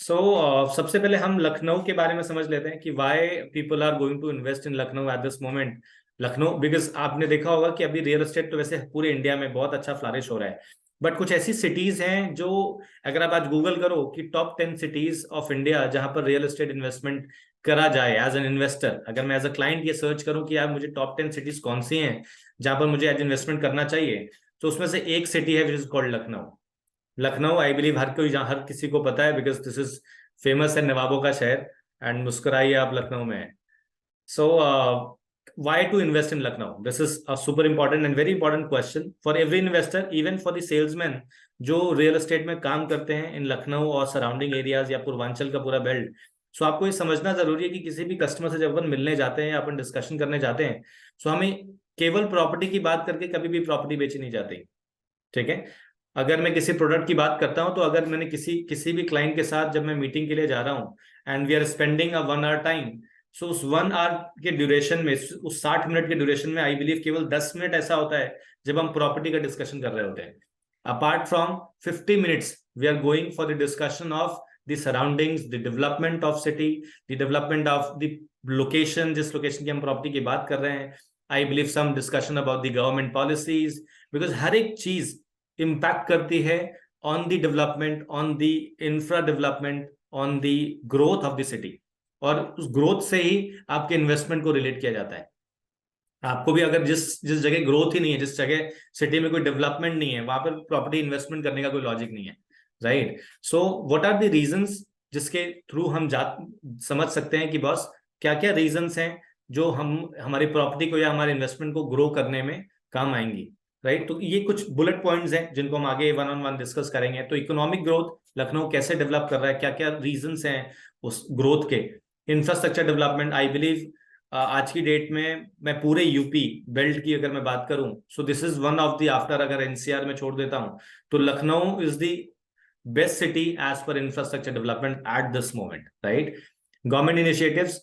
सबसे पहले हम लखनऊ के बारे में समझ लेते हैं कि why people are going to invest in Lucknow at this moment. Lucknow because आपने देखा होगा कि अभी रियल एस्टेट तो वैसे पूरे इंडिया में बहुत अच्छा फ्लरिश हो रहा है, बट कुछ ऐसी सिटीज हैं जो अगर आप आज गूगल करो कि टॉप 10 सिटीज ऑफ इंडिया जहां पर रियल एस्टेट इन्वेस्टमेंट करा जाए एज एन इन्वेस्टर, अगर मैं एज अ क्लाइंट ये सर्च करूं कि यार मुझे टॉप 10 सिटीज कौन सी हैं जहां पर मुझे एज इन्वेस्टमेंट करना चाहिए, तो उसमें से एक सिटी है which is called Lucknow. Lucknow I believe हर कोई हर किसी को पता है बिकॉज दिस इज फेमस है, नवाबों का शहर। एंड मुस्कुराइए आप लखनऊ में। सो why to invest in Lucknow? This is a super important and very important question for every investor, even for the salesmen जो रियल एस्टेट में काम करते हैं इन लखनऊ और सराउंडिंग एरियाज या पूर्वांचल का पूरा बेल्ट। सो आपको ये समझना जरूरी है कि किसी भी कस्टमर से जब अपन मिलने जाते हैं या अपन डिस्कशन करने जाते हैं, सो हमें केवल प्रॉपर्टी की बात करके कभी भी प्रॉपर्टी बेची नहीं जाती। ठीक है, अगर मैं किसी प्रोडक्ट की बात करता हूं तो अगर मैंने किसी किसी भी क्लाइंट के साथ जब मैं मीटिंग के लिए जा रहा हूं and we are spending a 1 hour time, so उस 1 आवर के ड्यूरेशन में, उस 60 मिनट के ड्यूरेशन में आई बिलीव केवल 10 मिनट ऐसा होता है जब हम प्रॉपर्टी का डिस्कशन कर रहे होते हैं। Apart from 50 minutes we are going for the discussion of the surroundings, the development of city, the development of the location, जिस लोकेशन की हम प्रॉपर्टी की बात कर रहे हैं। I believe some discussion about the government policies, because हर एक चीज इम्पैक्ट करती है on the development, on the infra development, on the growth of the city. और उस ग्रोथ से ही आपके इन्वेस्टमेंट को रिलेट किया जाता है। आपको भी अगर जिस जिस जगह ग्रोथ ही नहीं है, जिस जगह सिटी में कोई डेवलपमेंट नहीं है, वहां पर प्रॉपर्टी इन्वेस्टमेंट करने का कोई लॉजिक नहीं है, right? So what are the reasons जिसके थ्रू हम समझ सकते हैं कि बॉस क्या क्या रीजंस हैं जो हम हमारी प्रॉपर्टी को या हमारे इन्वेस्टमेंट को ग्रो करने में काम आएंगी, राइट? तो ये कुछ बुलेट पॉइंट्स हैं जिनको हम आगे 1-on-1 डिस्कस करेंगे। तो इकोनॉमिक ग्रोथ लखनऊ कैसे डेवलप कर रहा है, क्या क्या रीजंस हैं उस ग्रोथ के। इंफ्रास्ट्रक्चर डेवलपमेंट, आई बिलीव आज की डेट में मैं पूरे यूपी बेल्ट की अगर मैं बात करूं, so this is one of the, after अगर एनसीआर में छोड़ देता हूं, तो Lucknow is the best city as per infrastructure development at this moment, right? Government initiatives,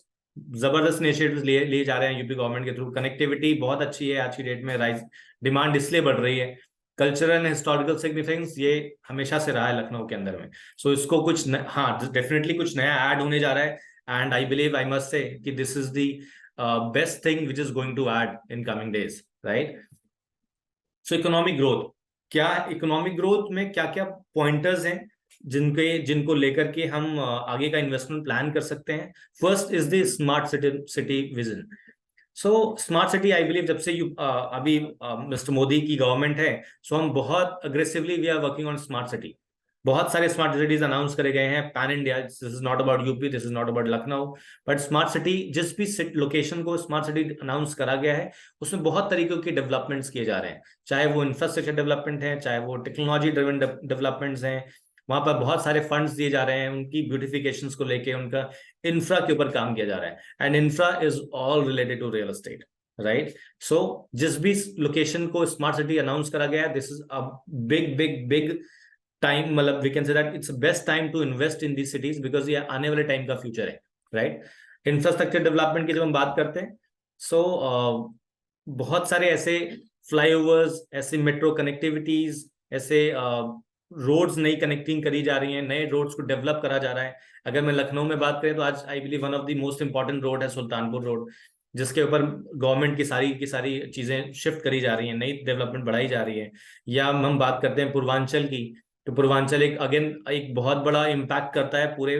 जबरदस्त इनिशिएटिव्स लिए जा रहे हैं यूपी गवर्नमेंट के थ्रू। कनेक्टिविटी बहुत अच्छी है आज की डेट में, राइज डिमांड इसलिए बढ़ रही है। कल्चरल एंड हिस्टोरिकल सिग्निफिकेंस ये हमेशा से रहा है लखनऊ के अंदर में। सो इसको कुछ हाँ डेफिनेटली कुछ नया ऐड होने जा रहा है, and I believe I must say कि this is the best thing which is going to add in coming days, right? So economic growth, क्या इकोनॉमिक ग्रोथ में क्या क्या पॉइंटर्स हैं जिनको लेकर के हम आगे का इन्वेस्टमेंट प्लान कर सकते हैं। First is the smart city city vision. So smart city I believe जब से अभी मिस्टर मोदी की गवर्नमेंट है, सो हम बहुत aggressively we are working on smart city. बहुत सारे स्मार्ट सिटीज अनाउंस करे गए हैं pan India. This is not about UP, this is not about Lucknow, but smart city जिस भी लोकेशन को स्मार्ट सिटी अनाउंस करा गया है उसमें बहुत तरीकों के डेवलपमेंट्स किए जा रहे हैं, चाहे वो इंफ्रास्ट्रक्चर डेवलपमेंट है, चाहे वो टेक्नोलॉजी ड्रिवन डेवलपमेंट्स हैं। वहां पर बहुत सारे फंड्स दिए जा रहे हैं उनकी ब्यूटिफिकेशंस को लेके, उनका इंफ्रा के ऊपर काम किया जा रहा है, and infra is all related to real estate, right? So जिस भी लोकेशन को स्मार्ट सिटी अनाउंस करा गया है, this is a big big big time, मतलब we can say that it's best time to invest in these cities because ये आने वाले टाइम का फ्यूचर है, राइट? इंफ्रास्ट्रक्चर डेवलपमेंट की जब हम बात करते हैं, सो बहुत सारे ऐसे फ्लाईओवर्स, ऐसे मेट्रो कनेक्टिविटीज, ऐसे रोड्स नई कनेक्टिंग करी जा रही हैं, नए रोड्स को डेवलप करा जा रहा है। अगर मैं लखनऊ में बात करें तो आज I believe one of the most important road है सुल्तानपुर रोड, जिसके ऊपर गवर्नमेंट की सारी चीजें शिफ्ट करी जा रही हैं, नई डेवलपमेंट बढ़ाई जा रही है। या हम बात करते हैं पूर्वांचल की, तो पूर्वांचल एक अगेन एक बहुत बड़ा इम्पैक्ट करता है पूरे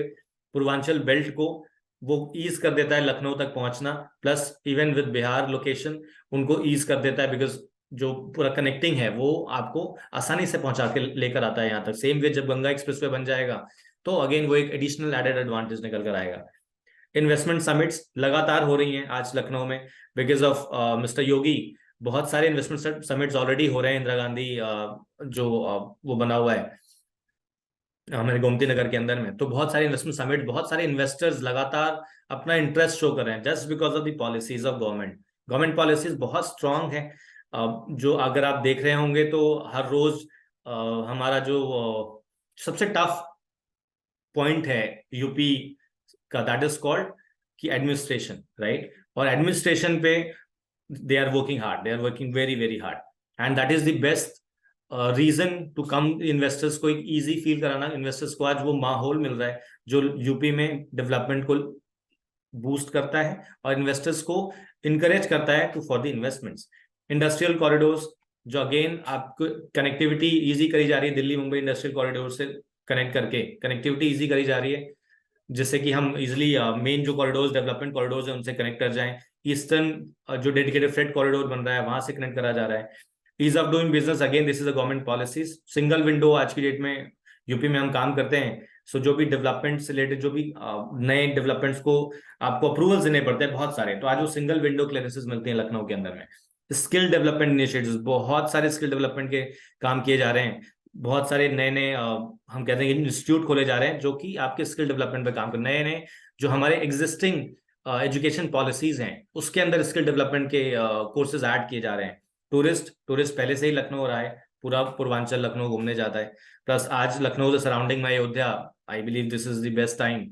पूर्वांचल बेल्ट को, वो ईज कर देता है लखनऊ तक पहुंचना, plus even with Bihar location उनको ईज कर देता है बिकॉज जो पूरा कनेक्टिंग है वो आपको आसानी से पहुंचा के लेकर आता है यहाँ तक। सेम वे जब गंगा एक्सप्रेस वे बन जाएगा तो अगेन वो एक एडिशनल एडेड एडवांटेज निकल कर आएगा। इन्वेस्टमेंट समिट्स लगातार हो रही हैं आज लखनऊ में बिकॉज ऑफ मिस्टर योगी। बहुत सारे इन्वेस्टमेंट समिट्स ऑलरेडी हो रहे हैं, इंदिरा गांधी जो वो बना हुआ है हमारे गोमती नगर के अंदर में, तो बहुत सारे इन्वेस्टमेंट समिट, बहुत सारे इन्वेस्टर्स लगातार अपना इंटरेस्ट शो कर रहे हैं just because of the policies of government. Government policies बहुत स्ट्रांग है, जो अगर आप देख रहे होंगे तो हर रोज हमारा जो सबसे टफ पॉइंट है यूपी का, दैट इज कॉल्ड कि एडमिनिस्ट्रेशन, राइट? और एडमिनिस्ट्रेशन पे they are working hard, they are working very very hard, and that is the best reason to come investors को, एक इजी फील कराना इन्वेस्टर्स को, आज वो माहौल मिल रहा है जो यूपी में डेवलपमेंट को बूस्ट करता है और इन्वेस्टर्स को इनकरेज करता है to for the investments. Industrial corridors, जो अगेन आपको कनेक्टिविटी इजी करी जा रही है, दिल्ली मुंबई इंडस्ट्रियल कॉरिडोर से कनेक्ट करके कनेक्टिविटी इजी करी जा रही है, जिससे कि हम इजिली मेन जो कॉरिडोर्स, डेवलपमेंट कॉरिडोर्स है, उनसे कनेक्ट कर जाएं। ईस्टर्न जो डेडिकेटेड फ्रेट कॉरिडोर बन रहा है वहां से कनेक्ट करा जा रहा है। Ease of doing business, again this is a government policies. Single window आज की डेट में यूपी में हम काम करते हैं, सो जो भी डेवलपमेंट से रिलेटेड जो भी नए डेवलपमेंट्स को आपको अप्रूवल्स देने पड़ते हैं बहुत सारे, तो आज वो सिंगल विंडो क्लियरेंसेस मिलती हैं लखनऊ के अंदर में। स्किल डेवलपमेंट इनिशिएटिव्स, बहुत सारे स्किल डेवलपमेंट के काम किए जा रहे हैं, बहुत सारे नए नए हम कहते हैं इंस्टीट्यूट खोले जा रहे हैं जो कि आपके स्किल डेवलपमेंट पे काम कर, नए नए जो हमारे एग्जिस्टिंग एजुकेशन पॉलिसीज हैं उसके अंदर स्किल डेवलपमेंट के कोर्सेज ऐड किए जा रहे हैं। टूरिस्ट पहले से ही लखनऊ रहा है, पूरा पूर्वांचल लखनऊ घूमने जाता है, प्लस आज लखनऊ से सराउंडिंग में Ayodhya, I believe this is the best time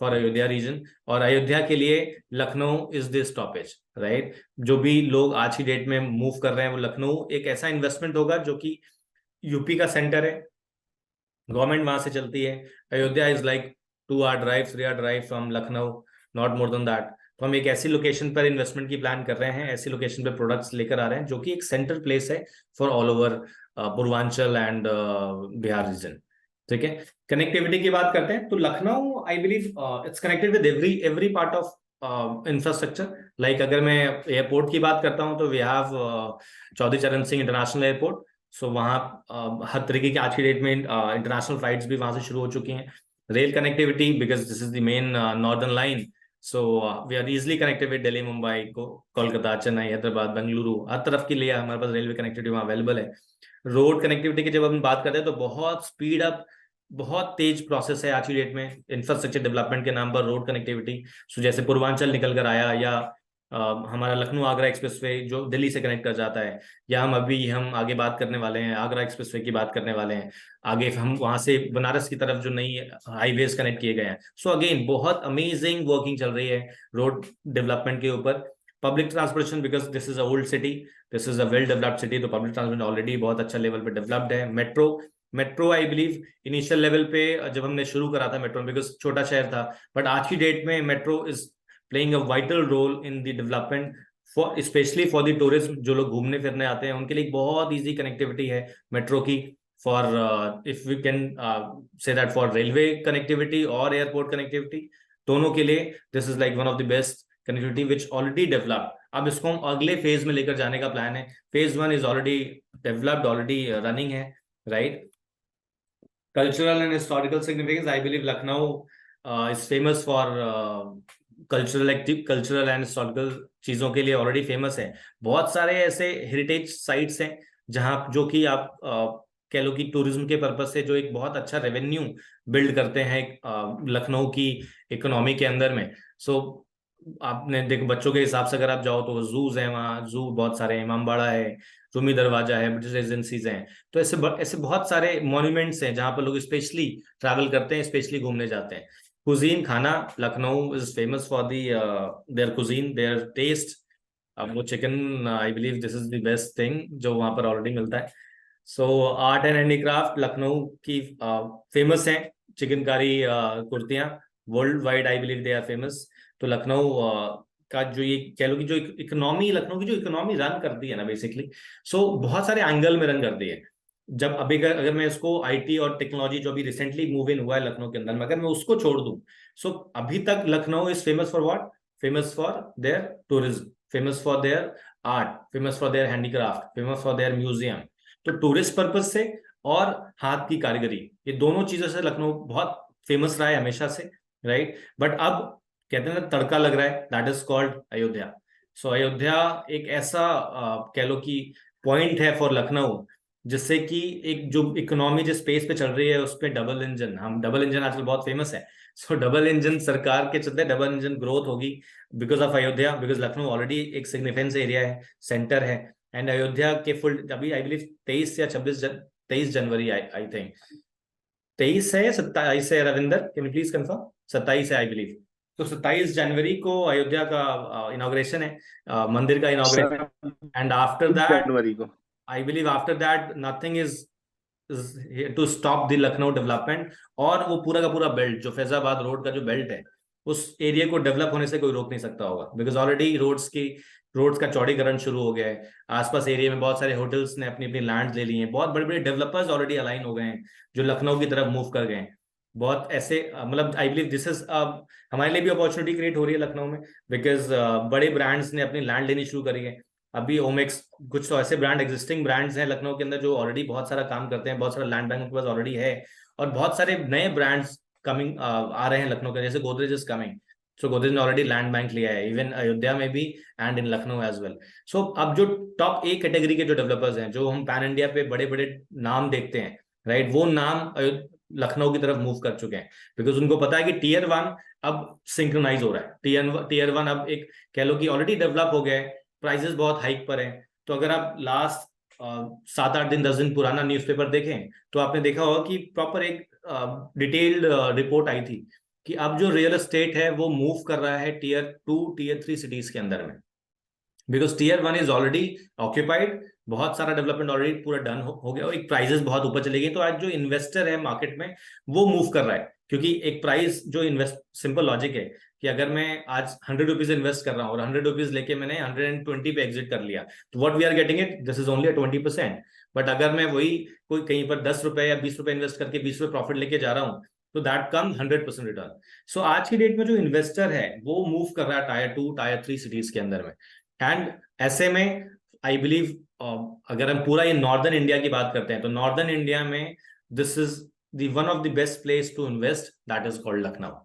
for Ayodhya region. और अयोध्या के लिए Lucknow is the stoppage, right. जो भी लोग आज की डेट में मूव कर रहे हैं वो लखनऊ एक ऐसा इन्वेस्टमेंट होगा जो कि यूपी का सेंटर है, गवर्नमेंट वहां से चलती है। Ayodhya is like 2 hour drive, 3 hour drive from Lucknow, not more then that. तो हम एक ऐसी लोकेशन पर इन्वेस्टमेंट की प्लान कर रहे हैं, ऐसी लोकेशन पे प्रोडक्ट्स लेकर आ रहे हैं जो कि एक सेंटर प्लेस है for all over Purvanchal and Bihar region. ठीक है, कनेक्टिविटी की बात करते हैं तो Lucknow I believe it's connected with every every part of infrastructure. Like अगर मैं एयरपोर्ट की बात करता हूँ तो वी हैव चौधरी चरण सिंह इंटरनेशनल एयरपोर्ट। सो वहाँ हर तरीके की आज की डेट में इंटरनेशनल फ्लाइट्स भी वहां से शुरू हो चुकी हैं। Rail connectivity, because this is the main northern line, so we are easily connected with Delhi Mumbai को, कोलकाता, चेन्नई, हैदराबाद, बेंगलुरु, हर तरफ के लिए हमारे पास रेलवे कनेक्टिविटी वहाँ अवेलेबल है। रोड कनेक्टिविटी की जब हम बात करते हैं तो बहुत स्पीड अप, बहुत तेज प्रोसेस है आज की डेट में इंफ्रास्ट्रक्चर डेवलपमेंट के नाम पर रोड कनेक्टिविटी। सो जैसे पूर्वांचल निकल कर आया, या हमारा लखनऊ आगरा एक्सप्रेसवे जो दिल्ली से कनेक्ट कर जाता है, या हम आगे बात करने वाले हैं आगरा एक्सप्रेसवे की बात करने वाले हैं, आगे हम वहां से बनारस की तरफ जो नई हाईवेज कनेक्ट किए गए हैं। सो अगेन बहुत अमेजिंग वर्किंग चल रही है रोड डेवलपमेंट के ऊपर। Public transportation, because this is a old city, this is a well developed city, तो पब्लिक ट्रांसपोर्टेशन ऑलरेडी बहुत अच्छा लेवल पे डेवलप्ड है। Metro I believe initial level पे जब हमने शुरू करा था मेट्रो, बिकॉज छोटा शहर था, बट आज की डेट में metro is playing a vital role in the development for, specially for the tourism. जो लोग घूमने फिरने आते हैं उनके लिए बहुत ईजी कनेक्टिविटी है मेट्रो की, for if we can say that for railway connectivity और एयरपोर्ट कनेक्टिविटी, दोनों के लिए this is like one of the best connectivity which already developed. अब इसको हम अगले फेज में लेकर जाने का प्लान है। Phase 1 is already developed, already running है, right. Cultural and historical significance, I believe Lucknow is famous for cultural and historical चीजों के लिए ऑलरेडी फेमस है। बहुत सारे ऐसे हेरिटेज साइट्स हैं जहां जो कि आप कह लो कि टूरिज्म के पर्पज से जो एक बहुत अच्छा रेवेन्यू बिल्ड करते हैं लखनऊ की इकोनॉमी के अंदर में। सो आपने देखो बच्चों के हिसाब से अगर आप जाओ तो जूज है, वहाँ जू बहुत सारे हैं, इमामबाड़ा है, रूमी दरवाजा है, ब्रिटिश एजेंसीज हैं। तो ऐसे बहुत सारे मॉन्यूमेंट्स हैं जहाँ पर लोग स्पेशली ट्रैवल करते हैं, स्पेशली घूमने जाते हैं। कुजीन, खाना, Lucknow is famous for their cuisine, their taste. अब वो chicken, I believe this is the best thing जो वहां पर ऑलरेडी मिलता है। So art and handicraft, Lucknow की फेमस है चिकनकारी कुर्तियां, world wide I believe they are famous. तो लखनऊ का जो ये कह लो कि जो इकोनॉमी, लखनऊ की जो इकोनॉमी रन करती है ना बेसिकली, सो बहुत सारे एंगल में रन करती है। जब अभी अगर मैं इसको आईटी और टेक्नोलॉजी जो अभी रिसेंटली मूव इन हुआ है लखनऊ के अंदर में, अगर मैं उसको छोड़ दूं, सो अभी तक Lucknow is famous for what? Famous for there tourism, famous for their art, famous for there handicraft, famous for there museum. तो टूरिस्ट पर्पज से और हाथ की कारीगरी, ये दोनों चीजों से लखनऊ बहुत फेमस रहा है हमेशा से, राइट। बट अब कहते हैं ना तड़का लग रहा है, दैट इज कॉल्ड अयोध्या। सो अयोध्या एक ऐसा कह लो कि पॉइंट है फॉर लखनऊ, जिससे कि एक जो इकोनॉमी जिस स्पेस पे चल रही है उस पे डबल इंजन, हम डबल इंजन आजकल बहुत फेमस है, सो डबल इंजन सरकार के चलते डबल इंजन ग्रोथ होगी because of Ayodhya, because Lucknow already एक सिग्निफिकेंस एरिया है, सेंटर है। एंड अयोध्या के फुल अभी आई बिलीव 23 या 23 जनवरी, आई थिंक 23 है या 27 है, Ravinder can you please confirm? 27 है आई बिलीव। तो 27 जनवरी को अयोध्या का इनॉग्रेशन है, मंदिर का इनॉग्रेशन। एंड आफ्टर दैट, जनवरी को I believe after that nothing is to stop the Lucknow development. और वो पूरा का पूरा बेल्ट जो फैजाबाद रोड का जो बेल्ट है, उस एरिया को डेवलप होने से कोई रोक नहीं सकता होगा, बिकॉज ऑलरेडी रोड्स का चौड़ीकरण शुरू हो गया है। आसपास एरिया में बहुत सारे होटल्स ने अपनी अपनी लैंड ले ली हैं, बहुत बड़े बड़े डेवलपर्स ऑलरेडी अलाइन हो गए हैं जो लखनऊ की तरफ मूव कर गए हैं। बहुत ऐसे मतलब आई बिलीव दिस इज हमारे लिए भी अपॉर्चुनिटी क्रिएट हो रही है लखनऊ में, बिकॉज बड़े ब्रांड्स ने अपनी लैंड लेनी शुरू करी है। अभी ओमेक्स, कुछ तो ऐसे ब्रांड एग्जिस्टिंग ब्रांड्स हैं लखनऊ के अंदर जो ऑलरेडी बहुत सारा काम करते हैं, बहुत सारा लैंड बैंक उनके पास ऑलरेडी है। और बहुत सारे नए ब्रांड्स कमिंग आ रहे हैं लखनऊ के, जैसे गोदरेज इज कमिंग। सो गोदरेज ने ऑलरेडी लैंड बैंक लिया है, इवन अयोध्या में भी and in Lucknow as well. So अब जो टॉप ए कैटेगरी के जो डेवलपर्स हैं, जो हम पैन इंडिया पे बड़े बड़े नाम देखते हैं, राइट, वो नाम लखनऊ की तरफ मूव कर चुके हैं, बिकॉज उनको पता है कि टीयर वन अब सिंक्रोनाइज हो रहा है। टीयर वन अब एक कह लो कि ऑलरेडी डेवलप हो गया है, प्राइसेस बहुत हाइक पर हैं। तो अगर आप लास्ट 7-8 दिन 10 दिन पुराना न्यूज़पेपर देखें, तो आपने देखा होगा कि प्रॉपर एक डिटेल्ड रिपोर्ट आई थी कि अब जो रियल एस्टेट है वो मूव कर रहा है टीयर 2 टीयर 3 सिटीज के अंदर में, because tier 1 is already occupied, बहुत सारा डेवलपमेंट ऑलरेडी पूरा डन हो गया और एक प्राइजेस बहुत ऊपर चले गए। तो आज जो इन्वेस्टर है मार्केट में वो मूव कर रहा है, क्योंकि एक प्राइस जो इन्वेस्ट, सिंपल लॉजिक है कि अगर मैं आज 100 रुपीज इन्वेस्ट कर रहा हूँ और 100 रुपीज लेके मैंने 120 पे एग्जिट कर लिया, तो what we are getting it, this is only 20%। But अगर मैं वही कोई कहीं पर 10 रुपए या 20 रुपए इन्वेस्ट करके 20 रुपए प्रॉफिट लेके जा रहा हूँ, तो दैट कम 100% रिटर्न। सो आज की डेट में जो इन्वेस्टर है वो मूव कर रहा है टायर 2 टायर 3 सिटीज के अंदर में। एंड ऐसे में आई बिलीव अगर हम पूरा ये नॉर्दर्न इंडिया की बात करते हैं, तो नॉर्दर्न इंडिया में this is the one of the best place to invest, that is called Lucknow.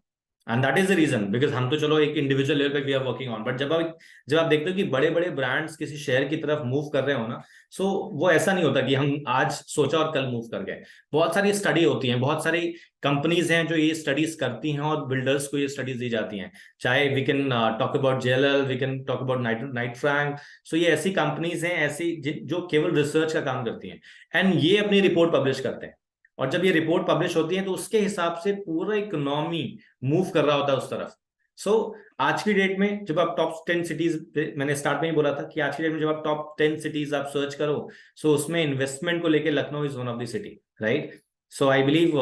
And that is the reason, because हम तो चलो एक इंडिविजुअल लेवल पे we are working on, but जब आप देखते हो कि बड़े बड़े ब्रांड्स किसी शहर की तरफ मूव कर रहे हो ना, सो वो ऐसा नहीं होता कि हम आज सोचा और कल मूव कर गए। बहुत सारी स्टडी होती है, बहुत सारी कंपनीज हैं जो ये स्टडीज करती हैं और बिल्डर्स को ये स्टडीज दी जाती हैं। चाहे we can talk about JLL, we can talk about Knight Frank. So ये ऐसी कंपनीज हैं, ऐसी जो केवल रिसर्च का काम करती हैं, एंड ये अपनी रिपोर्ट पब्लिश करते हैं। और जब ये रिपोर्ट पब्लिश होती है तो उसके हिसाब से पूरा इकोनॉमी मूव कर रहा होता है उस तरफ। सो आज की डेट में जब आप टॉप 10 सिटीज, मैंने स्टार्ट में ही बोला था कि आज की डेट में जब आप टॉप 10 सिटीज आप सर्च करो, सो उसमें इन्वेस्टमेंट को लेके Lucknow is one of the city, right. So I believe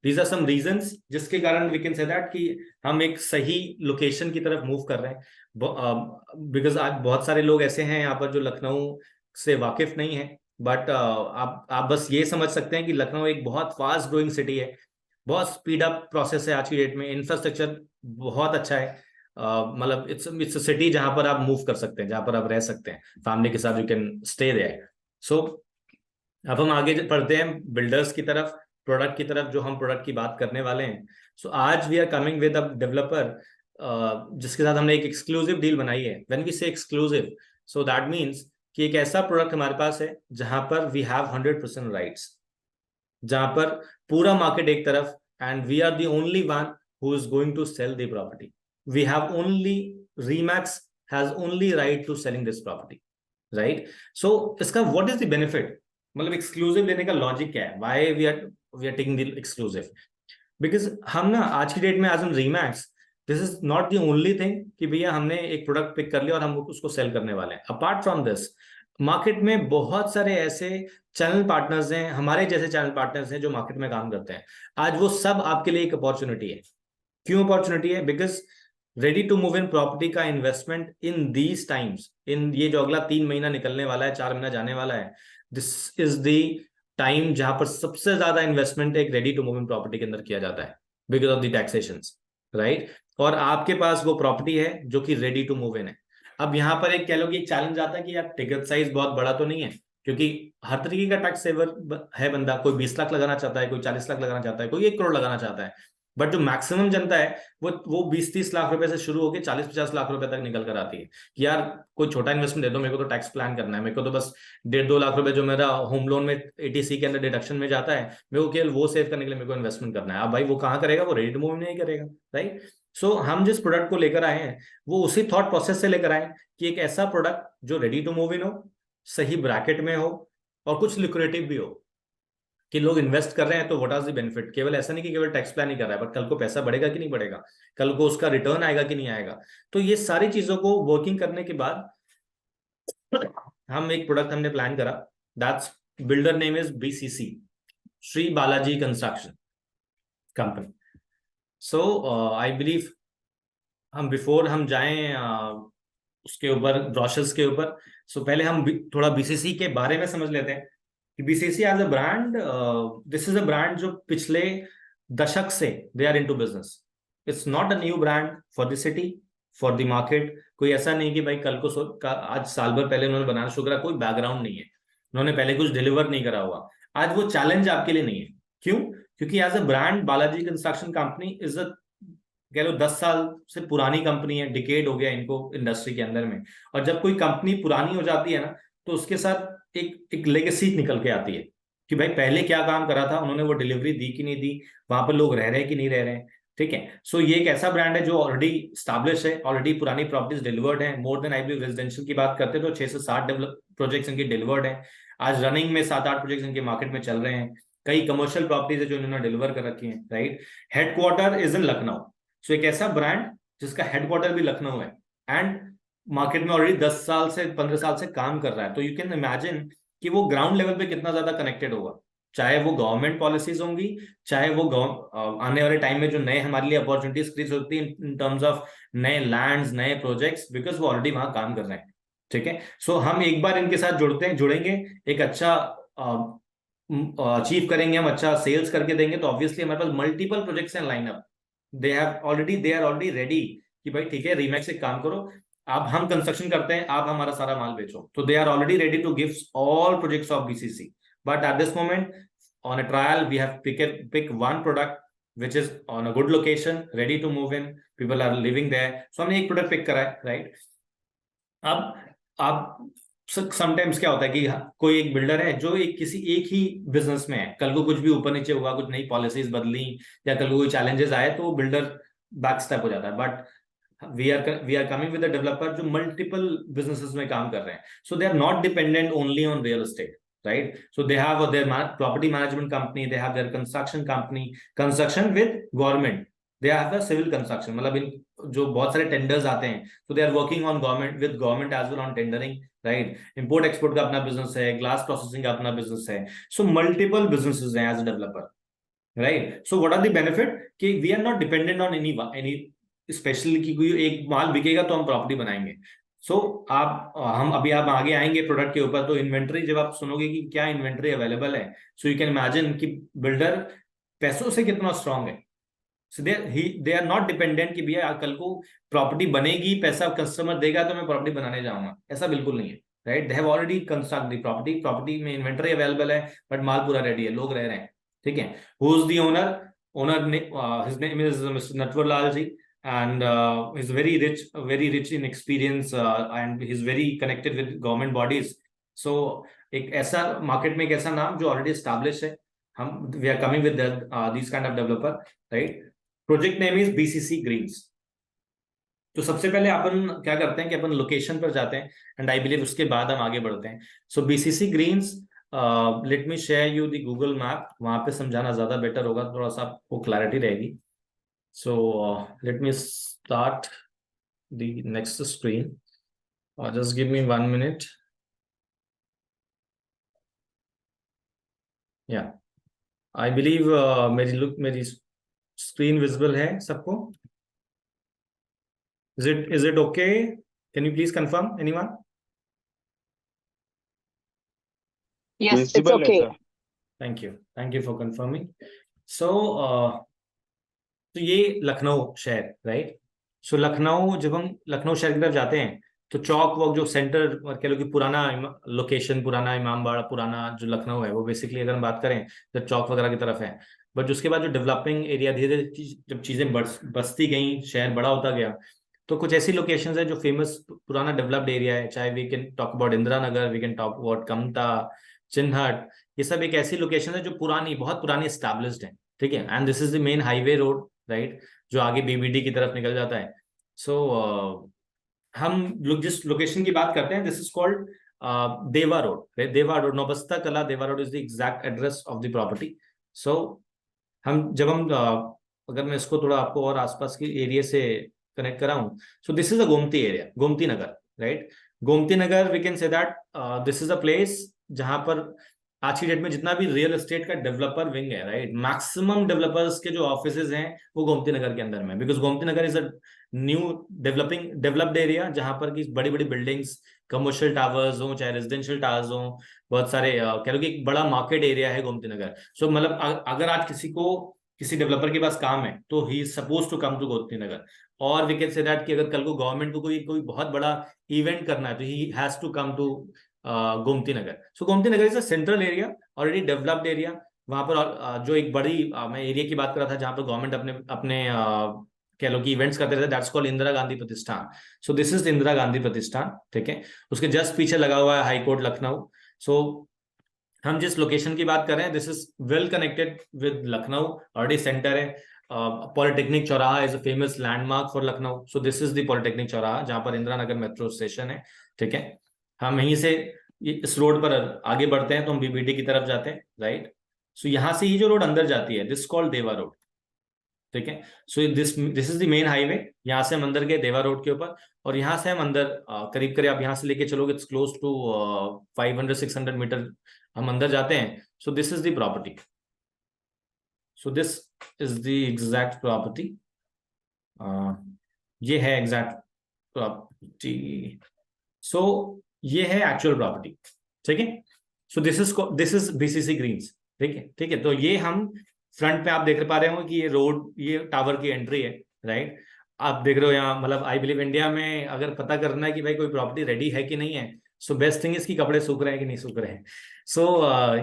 these are some reasons जिसके कारण वी कैन से दैट कि हम एक सही लोकेशन की तरफ मूव कर रहे हैं। बिकॉज आज बहुत सारे लोग ऐसे हैं यहाँ पर जो लखनऊ से वाकिफ नहीं है, बट आप बस ये समझ सकते हैं कि लखनऊ एक बहुत फास्ट ग्रोइंग सिटी है, बहुत स्पीड अप प्रोसेस है आज की डेट में, इंफ्रास्ट्रक्चर बहुत अच्छा है। मतलब इट्स अ सिटी जहां पर आप मूव कर सकते हैं, जहां पर आप रह सकते हैं फैमिली के साथ, यू कैन स्टे देयर। सो अब हम आगे बढ़ते हैं बिल्डर्स की तरफ, प्रोडक्ट की तरफ, जो हम प्रोडक्ट की बात करने वाले हैं। सो आज we are coming with a developer जिसके साथ हमने एक एक्सक्लूसिव डील बनाई है। When we say exclusive, so that means कि एक ऐसा प्रोडक्ट हमारे पास है जहां पर वी हैव 100% राइट्स, जहां पर पूरा मार्केट एक तरफ, and we are the only one who is going to sell the property. We have only, Remax has only right to selling this property, right. So इसका व्हाट इज द बेनिफिट, मतलब exclusive लेने का logic क्या है, why we are taking the exclusive. Because हम ना आज की डेट में as an Remax, this is not the only thing कि भैया हमने एक प्रोडक्ट पिक कर लिया और हम उसको सेल करने वाले हैं। अपार्ट फ्रॉम दिस, मार्केट में बहुत सारे ऐसे चैनल पार्टनर्स हैं, हमारे जैसे चैनल पार्टनर्स हैं जो मार्केट में काम करते हैं। आज वो सब आपके लिए एक अपॉर्चुनिटी है। क्यों अपॉर्चुनिटी है? Because ready to move in property का investment in these times, in ये जो अगला 3 महीना निकलने वाला है, 4 महीना जाने वाला है, दिस इज द टाइम जहां पर सबसे ज्यादा इन्वेस्टमेंट एक ready to move in property के अंदर किया जाता है, because of the taxation, right. और आपके पास वो प्रॉपर्टी है जो कि रेडी टू मूव इन है। अब यहाँ पर एक कह लो कि एक चैलेंज आता है कि यार टिकट साइज बहुत बड़ा तो नहीं है, क्योंकि हर तरीके का टैक्स सेवर है बंदा। कोई 20 लाख लगाना चाहता है, कोई 40 लाख लगाना चाहता है, कोई 1 करोड़ लगाना चाहता है। बट जो मैक्सिमम जनता है वो 20-30 लाख रुपए से शुरू होकर 40-50 लाख रुपए तक निकल कर आती है कि यार कोई छोटा इन्वेस्टमेंट दे दो, मेरे को तो टैक्स प्लान करना है, मेरे को तो बस 1.5-2 लाख रुपए जो मेरा होम लोन में ATC के अंदर डिडक्शन में जाता है, मेरे को केवल वो सेव करने के लिए मेरे को इन्वेस्टमेंट करना है। अब भाई वो कहाँ करेगा? वो रेडी टू मूव नहीं करेगा, राइट। सो हम जिस प्रोडक्ट को लेकर आए हैं वो उसी थॉट प्रोसेस से लेकर आए कि एक ऐसा प्रोडक्ट जो रेडी टू मूव इन हो, सही ब्रैकेट में हो और कुछ लिक्विडेटिव भी हो, कि लोग इन्वेस्ट कर रहे हैं तो व्हाट आर द बेनिफिट। केवल ऐसा नहीं कि केवल टैक्स प्लान ही कर रहा है, बट कल को पैसा बढ़ेगा कि नहीं बढ़ेगा, कल को उसका रिटर्न आएगा कि नहीं आएगा। तो ये सारी चीजों को वर्किंग करने के बाद हम एक प्रोडक्ट हमने प्लान करा that's builder name is BCC, Shri Balaji construction company. So I believe हम बिफोर हम जाएं उसके ऊपर ब्रोशर्स के ऊपर, सो पहले हम थोड़ा BCC के बारे में समझ लेते हैं कि BCC as a brand, this is a brand जो पिछले दशक से they are into business. It's not a new brand for the city, for the market. कोई ऐसा नहीं कि भाई कल को आज साल भर पहले उन्होंने बनाना शुरू करा. कोई बैकग्राउंड नहीं है, उन्होंने पहले कुछ डिलीवर नहीं करा हुआ. आज वो चैलेंज आपके लिए नहीं है. क्यों? क्योंकि as a brand Balaji construction company is a, कह लो 10 साल से पुरानी कंपनी है. डिकेड हो गया इनको इंडस्ट्री के अंदर में. और जब कोई कंपनी पुरानी हो जाती है ना, तो उसके साथ एक लेगेसी निकल के आती है कि भाई पहले क्या काम करा था, उन्होंने वो डिलीवरी दी कि नहीं दी, वहां पर लोग रह रहे हैं कि नहीं रह रहे हैं. ठीक है. सो ये एक ऐसा ब्रांड है जो ऑलरेडी स्टैब्लिश है, ऑलरेडी पुरानी प्रॉपर्टीज डिलीवर्ड है. More than, I believe, residential की बात करते हैं तो 6 से 7 डेवलप प्रोजेक्ट्स इनके डिलीवर्ड है. आज रनिंग में 7-8 प्रोजेक्ट्स इनके मार्केट में चल रहे हैं. कई कमर्शियल प्रॉपर्टीज है जो इन्होंने डिलीवर कर रखी है. Right. Headquarter is in Lucknow. So एक ऐसा ब्रांड जिसका हेडक्वार्टर भी लखनऊ है एंड मार्केट में ऑलरेडी 10 साल से 15 साल से काम कर रहा है. तो यू कैन इमेजिन कि वो ग्राउंड लेवल पे कितना ज्यादा कनेक्टेड होगा. चाहे वो गवर्नमेंट पॉलिसीज होंगी, चाहे वो आने वाले टाइम में जो नए हमारे लिए अपॉर्चुनिटीज क्रिएट होती है इन टर्म्स ऑफ नए लैंड्स, नए प्रोजेक्ट्स, बिकॉज वो ऑलरेडी वहां काम कर रहे हैं. ठीक है. सो हम एक बार इनके साथ जुड़ेंगे, एक अच्छा अचीव करेंगे, हम अच्छा सेल्स करके देंगे, तो ऑब्वियसली हमारे पास मल्टीपल प्रोजेक्ट्स हैं lineup. They are already ready कि भाई ठीक है, रीमैक्स से काम करो, आप हम कंस्ट्रक्शन करते हैं, आप हमारा सारा माल बेचो. तो they are already ready to give all projects of BCC. But at this moment on a trial we have pick one product which is on a good location, ready to move in, people are living there. So हमने एक product pick करा है. Right. अब आप sometimes क्या होता है कि कोई एक बिल्डर है जो किसी एक ही बिजनेस में है, कल को कुछ भी ऊपर नीचे हुआ, कुछ नई पॉलिसीज बदली या कल को कोई चैलेंजेस आए तो बिल्डर बैक स्टेप हो जाता है. But we are coming with a developer जो मल्टीपल बिजनेसेस में काम कर रहे हैं. So they are not dependent only on real estate. Right. So they have their property management company, they have their construction company, construction with government, they have a civil construction. मतलब इन जो बहुत सारे tenders आते हैं, so they are working on government with government as well on tendering. Right. Import export का अपना business है, glass processing का अपना बिजनेस है. So multiple businesses हैं as a developer. Right. So what are the benefit कि we are not dependent on any specially कि कोई एक माल बिकेगा तो हम प्रॉपर्टी बनाएंगे. सो हम अभी आप आगे आएंगे प्रोडक्ट के ऊपर, तो इन्वेंट्री जब आप सुनोगे कि क्या इन्वेंट्री अवेलेबल है, सो यू कैन इमेजिन कि बिल्डर पैसों से कितना स्ट्रांग है. सो दे आर नॉट डिपेंडेंट कि भैया कल को प्रॉपर्टी बनेगी, पैसा कस्टमर देगा तो मैं प्रॉपर्टी बनाने जाऊंगा. ऐसा बिल्कुल नहीं है. Right. They have already construct the property में इन्वेंट्री अवेलेबल है, बट माल पूरा रेडी है, लोग रह रहे हैं. ठीक है. Who is the owner his name is mister Natwarlal ji. And he's very rich in experience, and he's very connected with government bodies. So एक ऐसा मार्केट में एक ऐसा नाम जो ऑलरेडी एस्टैब्लिश है. हम we are coming with these kind of developer. Right. Project name is BCC Greens. तो सबसे पहले अपन क्या करते हैं कि अपन लोकेशन पर जाते हैं, एंड आई बिलीव उसके बाद हम आगे बढ़ते हैं. सो BCC Greens, let me share you the Google map. वहां पे समझाना ज्यादा बेटर होगा, थोड़ा सा आपको क्लैरिटी रहेगी. So let me start the next screen. Just give me 1 minute. Yeah, I believe मेरी screen visible है सबको? Is it okay? Can you please confirm, anyone? Yes, it's okay. Thank you for confirming. So तो ये लखनऊ शहर. Right. सो लखनऊ, जब हम लखनऊ शहर की तरफ जाते हैं तो चौक वॉक जो सेंटर कह लो कि पुराना लोकेशन, पुराना इमामबाड़ा, पुराना जो लखनऊ है वो बेसिकली अगर हम बात करें तो चौक वगैरह की तरफ है. बट उसके बाद जो डेवलपिंग एरिया धीरे धीरे जब चीजें बसती गई, शहर बड़ा होता गया, तो कुछ ऐसी लोकेशंस है जो फेमस पुराना डेवलप्ड एरिया है. चाहे we can talk about Indira Nagar, we can talk about Kamta, Chinhat. ये सब एक ऐसी लोकेशन है जो पुरानी, बहुत पुरानी एस्टैब्लिश्ड है. ठीक है. And this is the main highway road. Right. जो आगे BBD की तरफ निकल जाता है. सो हम लोग जिस लोकेशन की बात करते हैं, this is called Deva road. Deva road, Naubasta Kala Deva road is the exact address of the property. So हम अगर मैं इसको थोड़ा आपको और आसपास के एरिया से कनेक्ट कराऊं, so this is a Gomti area, Gomti Nagar. Right. Gomti Nagar, we can say that this is a place जहां पर आज की डेट में जितना भी रियल एस्टेट का डेवलपर विंग है, राइट, मैक्सिमम डेवलपर्स के जो ऑफिसेज हैं वो गोमती नगर के अंदर में, because Gomti Nagar is a new developed area, जहां पर की बड़ी बड़ी बिल्डिंग्स, कमर्शियल टावर्स हो चाहे रेजिडेंशियल टावर्स हो, बहुत सारे कह लो कि एक बड़ा मार्केट एरिया है गोमती नगर। सो मतलब अगर आज किसी डेवलपर के पास काम है तो ही is suppose to come to Gomti Nagar. और वी कैन से दैट कि अगर कल को गवर्नमेंट को कोई कोई बहुत बड़ा इवेंट करना है तो he has to come to Gomti Nagar. So Gomti Nagar is a central area, already developed area. वहां पर जो एक बड़ी मैं एरिया की बात कर रहा था जहां पर गवर्नमेंट अपने अपने कह लो कि इवेंट्स करते रहते, दैट्स कॉल्ड इंदिरा गांधी प्रतिष्ठान। सो दिस इज इंदिरा गांधी प्रतिष्ठान, ठीक है। उसके जस्ट पीछे लगा हुआ है हाई कोर्ट लखनऊ। सो हम जिस लोकेशन की बात कर रहे हैं, this is well connected with Lucknow, already centre है। पॉलिटेक्निक चौराहा is a famous landmark for Lucknow. So this is the polytechnic चौराहा जहां पर इंदिरा नगर मेट्रो स्टेशन है, ठीक है। हम यहीं से इस रोड पर आगे बढ़ते हैं तो हम बीबीडी की तरफ जाते हैं, राइट। सो यहाँ से ये जो रोड अंदर जाती है, दिस कॉल्ड देवा रोड, ठीक है। So this is the main highway. यहाँ से हम अंदर गए देवा रोड के ऊपर, और यहाँ से हम अंदर करीब करीब आप यहाँ से लेके चलोगे इट्स क्लोज टू 500-600 मीटर हम अंदर जाते हैं। So this is the property, so this is the exact property, ये है एग्जैक्ट प्रॉपर्टी। सो ये है एक्चुअल प्रॉपर्टी, ठीक है। So this is BCC greens, ठीक है, ठीक है। तो ये हम फ्रंट पे आप देख पा रहे हो कि ये रोड, ये टावर की एंट्री है, राइट। आप देख रहे हो यहाँ, मतलब आई बिलीव इंडिया में अगर पता करना है कि भाई कोई प्रॉपर्टी रेडी है कि नहीं है, सो बेस्ट थिंग इसकी कपड़े सूख रहे हैं कि नहीं सूख रहे हैं। सो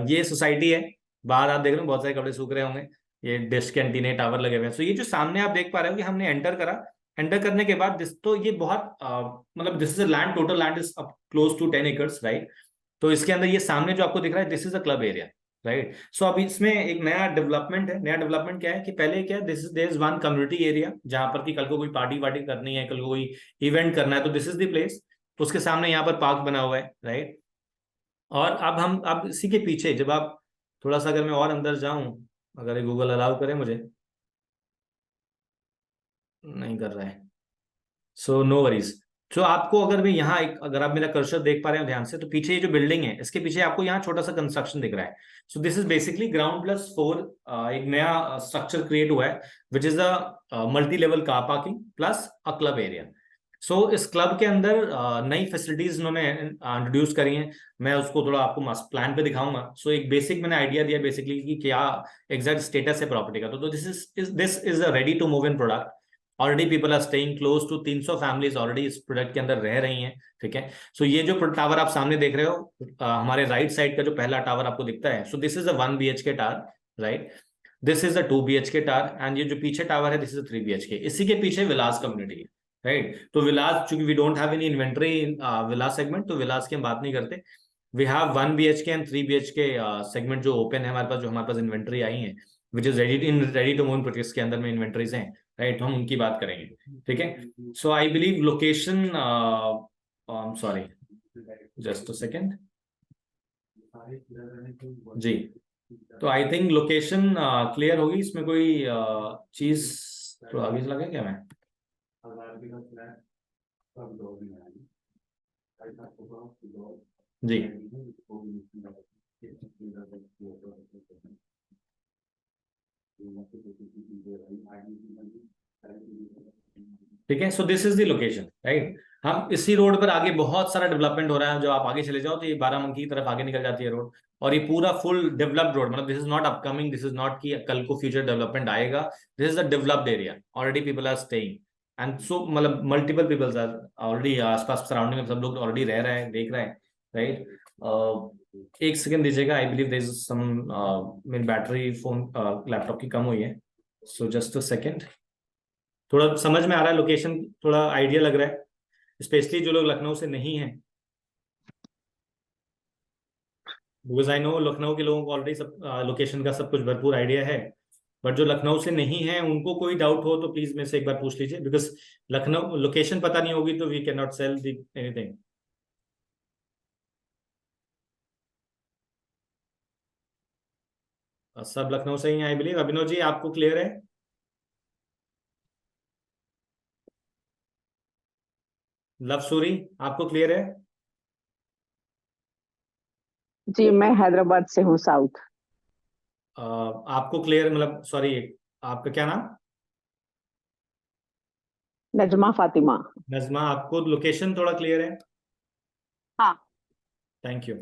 ये सोसाइटी है, बाहर आप देख रहे हो बहुत सारे कपड़े सूख रहे होंगे, ये डिश कैंटीने टावर लगे हुए हैं। सो ये जो सामने आप देख पा रहे हो कि हमने एंटर करा, एंटर करने के बाद तो ये बहुत मतलब this is a land, total land is close to 10 acres, right. तो इसके अंदर ये सामने जो आपको दिख रहा है, this is a club area, right. So अब इसमें एक नया डेवलपमेंट है। नया डेवलपमेंट क्या है कि पहले क्या है, this is there is one community area जहां पर कि कल को कोई पार्टी वार्टी करनी है, कल को कोई इवेंट करना है, तो दिस इज द प्लेस। उसके सामने यहाँ पर पार्क बना हुआ है, राइट। और अब इसी के पीछे जब आप थोड़ा सा, अगर मैं और अंदर जाऊं, अगर गूगल अलाउ करे मुझे, नहीं कर रहा है, सो नो वरीज। तो आपको अगर मैं यहाँ एक, अगर आप मेरा कर्सर देख पा रहे हो ध्यान से, तो पीछे ये जो बिल्डिंग है इसके पीछे आपको यहाँ छोटा सा कंस्ट्रक्शन दिख रहा है। So this is basically ground +4, एक नया स्ट्रक्चर क्रिएट हुआ है which is a multi level car parking plus a club area. So इस क्लब के अंदर नई फैसिलिटीज उन्होंने इंट्रोड्यूस करी हैं। मैं उसको थोड़ा आपको मास्टर प्लान पे दिखाऊंगा। सो एक बेसिक मैंने आइडिया दिया बेसिकली कि क्या एग्जैक्ट स्टेटस है प्रॉपर्टी का। तो this is a ready to move in product. Already people are staying close to 300 families already इस प्रोडक्ट के अंदर रह रही हैं, ठीक है। सो ये जो टावर आप सामने देख रहे हो, हमारे राइट साइड का जो पहला टावर आपको दिखता है, so this is a 1 BHK tower, right. This is a 2 BHK tower, and ये जो पीछे टावर है, दिस इज अ 3 BHK। इसी के पीछे विलास कम्युनिटी है, राइट। तो विलास, चूंकि we don't have any inventory in villas segment, तो विलास की हम बात नहीं करते। We have 1 BHK and 3 BHK segment जो ओपन है हमारे पास, जो हमारे पास इन्वेंट्री आई है, which is ready to move projects के अंदर में इन्वेंटरीज हैं, राइट। हम उनकी बात करेंगे, ठीक है। So I believe location, sorry, just a second जी। तो आई थिंक लोकेशन क्लियर होगी, इसमें कोई चीज तो आगे चला गया क्या मैं? जी, ठीक है। So this is the location, right. हम इसी रोड पर आगे बहुत सारा डेवलपमेंट हो रहा है। जो आप आगे चले जाओ तो ये बाराबंकी की तरफ आगे निकल जाती है रोड, और ये पूरा फुल डेवलप्ड रोड, मतलब this is not upcoming, this is not कि कल को फ्यूचर डेवलपमेंट आएगा। This is a developed area, already people are staying, and so मतलब मल्टीपल पीपल्स आर ऑलरेडी आसपास सराउंडिंग में सब लोग ऑलरेडी रह रहे हैं, देख रहे हैं, राइट। एक सेकंड दीजिएगा, I believe there is some, मेरी बैटरी फोन लैपटॉप की कम हुई है। So just a second. थोड़ा समझ में आ रहा है लोकेशन, थोड़ा आइडिया लग रहा है, स्पेशली जो लोग लखनऊ से नहीं है, बिकॉज आई नो लखनऊ के लोगों को ऑलरेडी सब लोकेशन का सब कुछ भरपूर आइडिया है। बट जो लखनऊ से नहीं है उनको कोई डाउट हो तो प्लीज मेरे से एक बार पूछ लीजिए, बिकॉज लखनऊ लोकेशन पता नहीं होगी तो we can not sell the anything. सब लखनऊ से ही आई बिलीव। अभिनव जी आपको क्लियर है? लव सूरी आपको क्लियर है? जी, मैं हैदराबाद से हूँ, साउथ। आपको क्लियर, मतलब सॉरी, आपका क्या नाम? नजमा फातिमा। नजमा, आपको लोकेशन थोड़ा क्लियर है? हाँ। Thank you.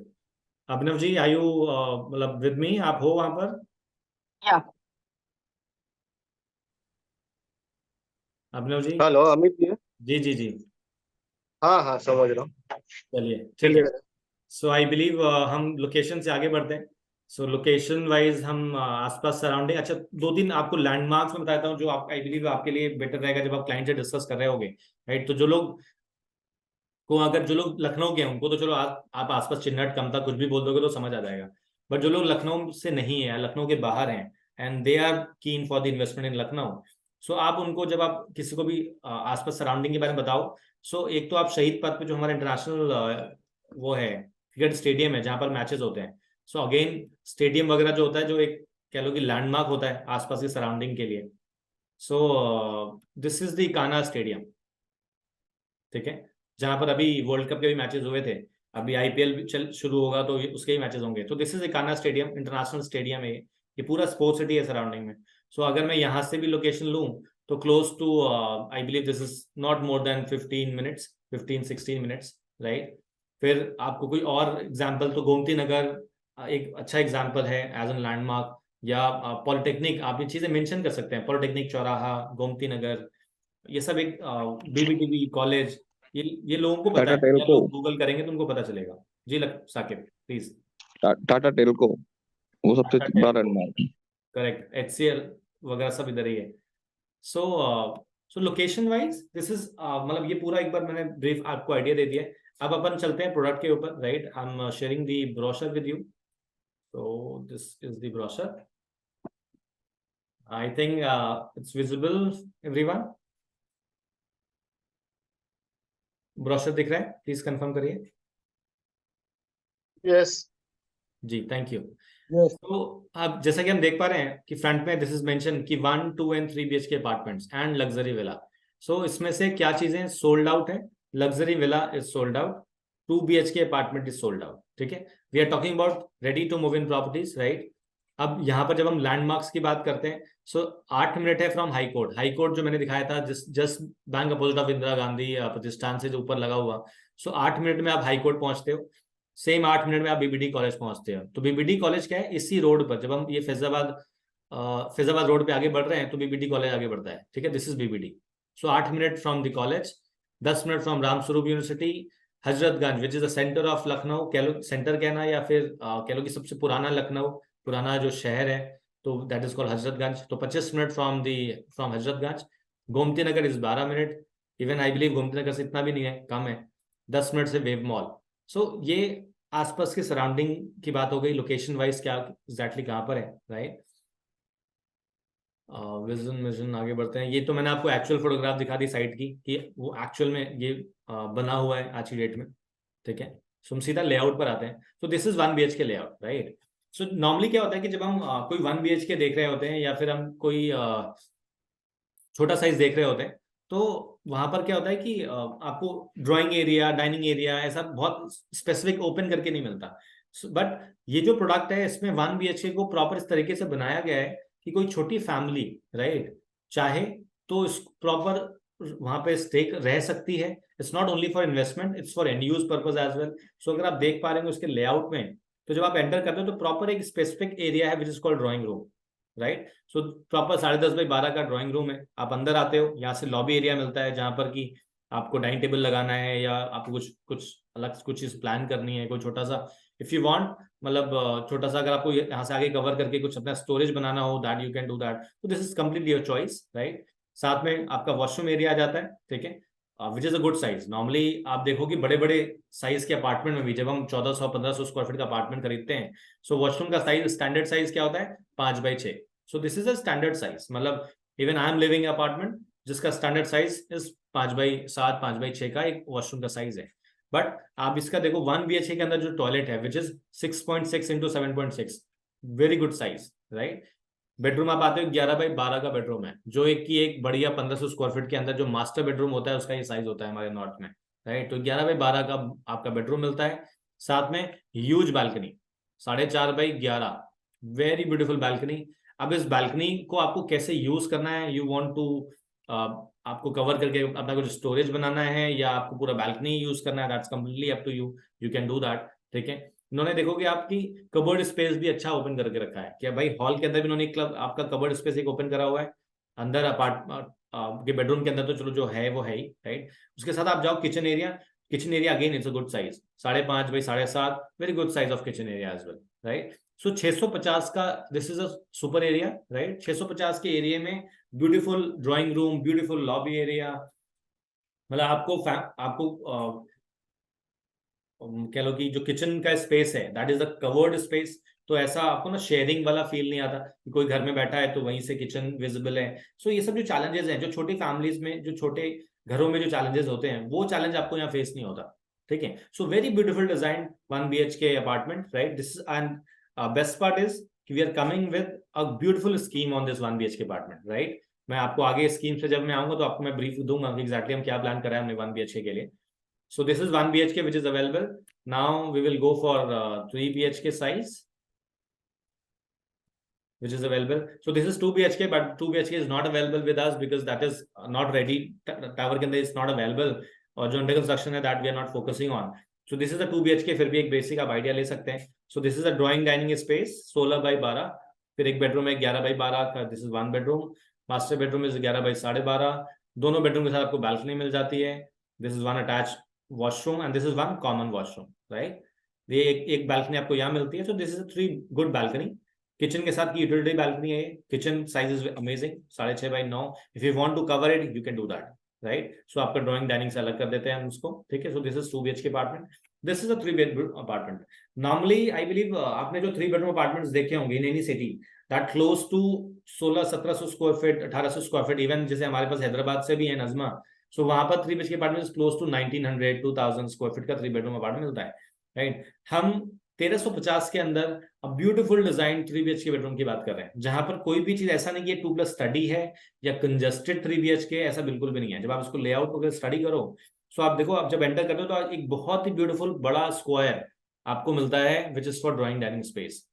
अभिनव जी, आयु मतलब विद मी, आप हो वहां पर? या। अभिनव जी? हेलो, अमित जी। जी जी जी। हाँ हाँ, समझ रहा हूँ। चलिए, ठीक है। क्लियर है। सो आई बिलीव हम लोकेशन से आगे बढ़ते हैं। सो लोकेशन वाइज हम आसपास सराउंडिंग, अच्छा, दो तीन आपको लैंडमार्क्स में बताता हूँ जो आप, आई बिलीव आपके लिए बेटर रहेगा जब आप क्लाइंट से डिस्कस कर रहे होगे, राइट? तो जो लोग को, अगर जो लोग लखनऊ के हैं उनको तो चलो आप आसपास चिन्हट कम था कुछ भी बोल दोगे तो समझ आ जाएगा। बट जो लोग लखनऊ से नहीं है, लखनऊ के बाहर हैं, and they are keen for the investment in Lucknow, so आप उनको, जब आप किसी को भी आसपास सराउंडिंग के बारे में बताओ, सो एक तो आप शहीद पथ पे जो हमारा इंटरनेशनल वो है, क्रिकेट स्टेडियम है जहाँ पर मैचेस होते हैं, सो अगेन स्टेडियम वगैरह जो होता है, जो एक कह लो कि लैंडमार्क होता है आसपास की सराउंडिंग के लिए, सो this is the Ekana stadium, ठीक है? जहां पर अभी वर्ल्ड कप के भी मैचेस हुए थे, अभी आईपीएल चल शुरू होगा तो उसके ही मैचेस होंगे। तो this is Ekana stadium, international stadium है ये पूरा स्पोर्ट्स सिटी है सराउंडिंग में। सो अगर मैं यहाँ से भी लोकेशन लूँ तो close to, I believe this is not more than 15 minutes, 15-16 minutes, right? फिर आपको कोई और एग्जाम्पल, तो गोमती नगर एक अच्छा एग्जाम्पल है एज एन लैंडमार्क, या पॉलिटेक्निक, आप ये चीजें मेंशन कर सकते हैं, पॉलिटेक्निक चौराहा, गोमती नगर, ये सब एक, बीबीटीबी कॉलेज, ये लोगों को पता टाटा है, या टेल्को। लोग गूगल करेंगे तो उनको पता चलेगा। जी साकिब प्लीज। टाटा टेल्को वो सबसे टाटा बड़ा टेल्को, लैंडमार्क है। करेक्ट, एचसीएल वगैरह सब इधर ही है। So so location wise this is, मतलब ये पूरा एक बार मैंने ब्रीफ आपको आइडिया दे दिया है। अब अपन चलते हैं प्रोडक्ट के ऊपर, right? I am sharing the brochure with you. तो this is the brochure, I think it's visible everyone. Brochure दिख रहा है? प्लीज कंफर्म करिए। यस। जी, थैंक यू। यस। तो अब जैसा कि हम देख पा रहे हैं कि फ्रंट में दिस इज मेंशन कि 1, 2 and 3 BHK apartments and luxury villa. So इसमें से क्या चीजें सोल्ड आउट है? Luxury villa is sold out, 2 BHK apartment is sold out, ठीक है? We are talking about ready to move in properties, right? अब यहाँ पर जब हम लैंडमार्क्स की बात करते हैं, सो 8 मिनट है from high court. High court जो मैंने दिखाया था, just bank opposite of Indira Gandhi प्रतिष्ठान से जो ऊपर लगा हुआ, सो 8 मिनट में आप हाई कोर्ट पहुंचते हो। सेम 8 मिनट में आप बीबीडी कॉलेज पहुंचते हो। तो बीबीडी कॉलेज क्या है? इसी रोड पर, जब हम ये फैजाबाद रोड पे आगे बढ़ रहे हैं तो बीबीडी कॉलेज आगे बढ़ता है, ठीक है? This is BBD. So 8 minute from the college, 10 minute from Ramswaroop university, Hazratganj which is the centre of Lucknow, कह लो सेंटर कहना, या फिर कह लो कि सबसे पुराना लखनऊ, पुराना जो शहर है, तो दैट इज कॉल्ड हजरतगंज। तो 25 minute from Hazratganj. Gomti Nagar is 12 minute, even I believe Gomti Nagar से इतना भी नहीं है, कम है। 10 मिनट से वेव मॉल। सो ये आसपास के सराउंडिंग की बात हो गई। लोकेशन वाइज क्या एग्जैक्टली कहाँ पर है, राइट? विजन आगे बढ़ते हैं। ये तो मैंने आपको एक्चुअल फोटोग्राफ दिखा दी साइट की कि वो एक्चुअल में ये बना हुआ है आज की डेट में, ठीक है? सो हम सीधा लेआउट पर आते हैं। तो this is 1 BHK layout, right? So normally क्या होता है कि जब हम कोई 1 BHK देख रहे होते हैं, या फिर हम कोई छोटा साइज देख रहे होते हैं, तो वहां पर क्या होता है कि आपको ड्राइंग एरिया, डाइनिंग एरिया ऐसा बहुत स्पेसिफिक ओपन करके नहीं मिलता। बट ये जो प्रोडक्ट है इसमें 1 BHK को प्रॉपर इस तरीके से बनाया गया है कि कोई छोटी फैमिली, राइट, चाहे तो इस प्रॉपर वहां पे स्टे रह सकती है। It's not only for investment, it's for end use purpose as well. So अगर आप देख पा रहे हैं उसके लेआउट में, तो जब आप एंटर करते हो तो प्रॉपर एक स्पेसिफिक एरिया है which is called drawing room, right? So proper 10.5 by 12 का ड्राइंग रूम है। आप अंदर आते हो, यहाँ से लॉबी एरिया मिलता है जहां पर कि आपको डाइनिंग टेबल लगाना है, या आपको कुछ कुछ अलग कुछ चीज प्लान करनी है, कोई छोटा सा इफ यू वांट, मतलब छोटा सा अगर आपको यहाँ से आगे कवर करके कुछ अपना स्टोरेज बनाना हो, that you can do that. तो this is completely your choice, right? साथ में आपका वॉशरूम एरिया आ जाता है, ठीक है, which is a good size. Normally आप देखो कि बड़े बड़े साइज के अपार्टमेंट में भी, जब हम 1400-1500 स्क्वायर फीट का अपार्टमेंट खरीदते हैं, सो वॉशरूम का साइज, स्टैंडर्ड साइज क्या होता है? 5x6। So this is a standard size, मतलब even I am living apartment जिसका standard size is 5x7, 5x6 का एक वॉशरूम का साइज है। बट आप इसका देखो 1 BHK के अंदर जो टॉयलेट है which is 6.6 into 7.6, very good size, right? Bedroom आप आते हो 11x12 का बेडरूम है, जो एक बढ़िया 1500 स्क्वायर फीट के अंदर जो मास्टर बेडरूम होता है उसका ये साइज होता है हमारे नॉर्थ में, राइट? तो 11x12 का आपका बेडरूम मिलता है। साथ में huge balcony, 4.5x11, very beautiful balcony. अब इस बैल्कनी को आपको कैसे यूज करना है, यू वांट टू आपको कवर करके अपना कुछ स्टोरेज बनाना है या आपको पूरा बैल्कनी यूज करना है, that's completely up to you, you can do that. ठीक है, इन्होंने देखोगे आपकी कबर्ड स्पेस भी अच्छा ओपन करके रखा है, क्या भाई हॉल के अंदर भी इन्होंने क्लब आपका कबर्ड स्पेस एक ओपन करा हुआ है, अंदर के बेडरूम के अंदर तो चलो जो है वो है ही, राइट। उसके साथ आप जाओ kitchen area, kitchen area again it's a good size, 5.5x7, very good size of kitchen area as well, right. So 650 का this is a super area, right. 650 के एरिया में beautiful drawing room, beautiful lobby area, मतलब आपको कह लो कि जो kitchen का space है that is the covered space, तो ऐसा आपको ना शेयरिंग वाला फील नहीं आता कि कोई घर में बैठा है तो वहीं से किचन विजिबल है। सो ये सब जो चैलेंजेस हैं, जो छोटी फैमिलीज में, जो छोटे घरों में जो चैलेंजेस होते हैं, वो चैलेंज आपको यहाँ फेस नहीं होता। ठीक है, so very beautiful design 1 BHK apartment, right. This and best part is we are coming with a beautiful scheme on this 1 BHK apartment, right. मैं आपको आगे स्कीम से जब मैं आऊंगा तो आपको मैं ब्रीफ दूंगा कि एग्जैक्टली हम क्या प्लान कर रहे हैं हमने 1 BHK के लिए। So this is 1 BHK which is available. Now we will go for 3 BHK size, which is available. So this is 2 BHK, but 2 BHK is not available with us because that is not ready. Tower के अंदर is not available, और जो under construction है that we are not focusing on. So this is a 2 BHK, फिर भी एक basic आप idea ले सकते हैं. So this is a drawing dining space 16x12, फिर एक bedroom है 11x12 का, this is one bedroom. Master bedroom is 11x12.5, दोनों bedroom के साथ आपको balcony मिल जाती है. This is one attached washroom and this is one common washroom, right. ये एक बैल्कनी आपको यहाँ मिलती है। So this is 3 good balcony, kitchen के साथ की यूटिलिटी बैल्कनी है। Kitchen size is amazing, 6.5x9, if you want to cover it you can do that, right. So आपका ड्राइंग डाइनिंग से अलग कर देते हैं हम उसको, ठीक है। So this is 2 BHK apartment, this is a 3 bedroom apartment. Normally I believe आपने जो 3 बेडरूम अपार्टमेंट्स देखे होंगे in any city that close to 1600-1700 square feet, 1800 square feet, even जैसे हमारे पास हैदराबाद से भी है नजमा, सो वहां पर 3 BHK apartment close to 1900-2000 square feet का 3 बेडरूम अपार्टमेंट मिलता है, राइट। हम 1350 के अंदर अब ब्यूटीफुल डिजाइन 3 BHK बेडरूम की बात कर रहे हैं, जहां पर कोई भी चीज ऐसा नहीं कि 2+ स्टडी है या कंजस्टेड 3 BHK, ऐसा बिल्कुल भी नहीं है। जब आप इसको लेआउट वगैरह स्टडी करो, सो आप देखो, आप जब एंटर करते हो तो एक बहुत ही ब्यूटीफुल बड़ा स्क्वायर आपको मिलता है which is for drawing dining space.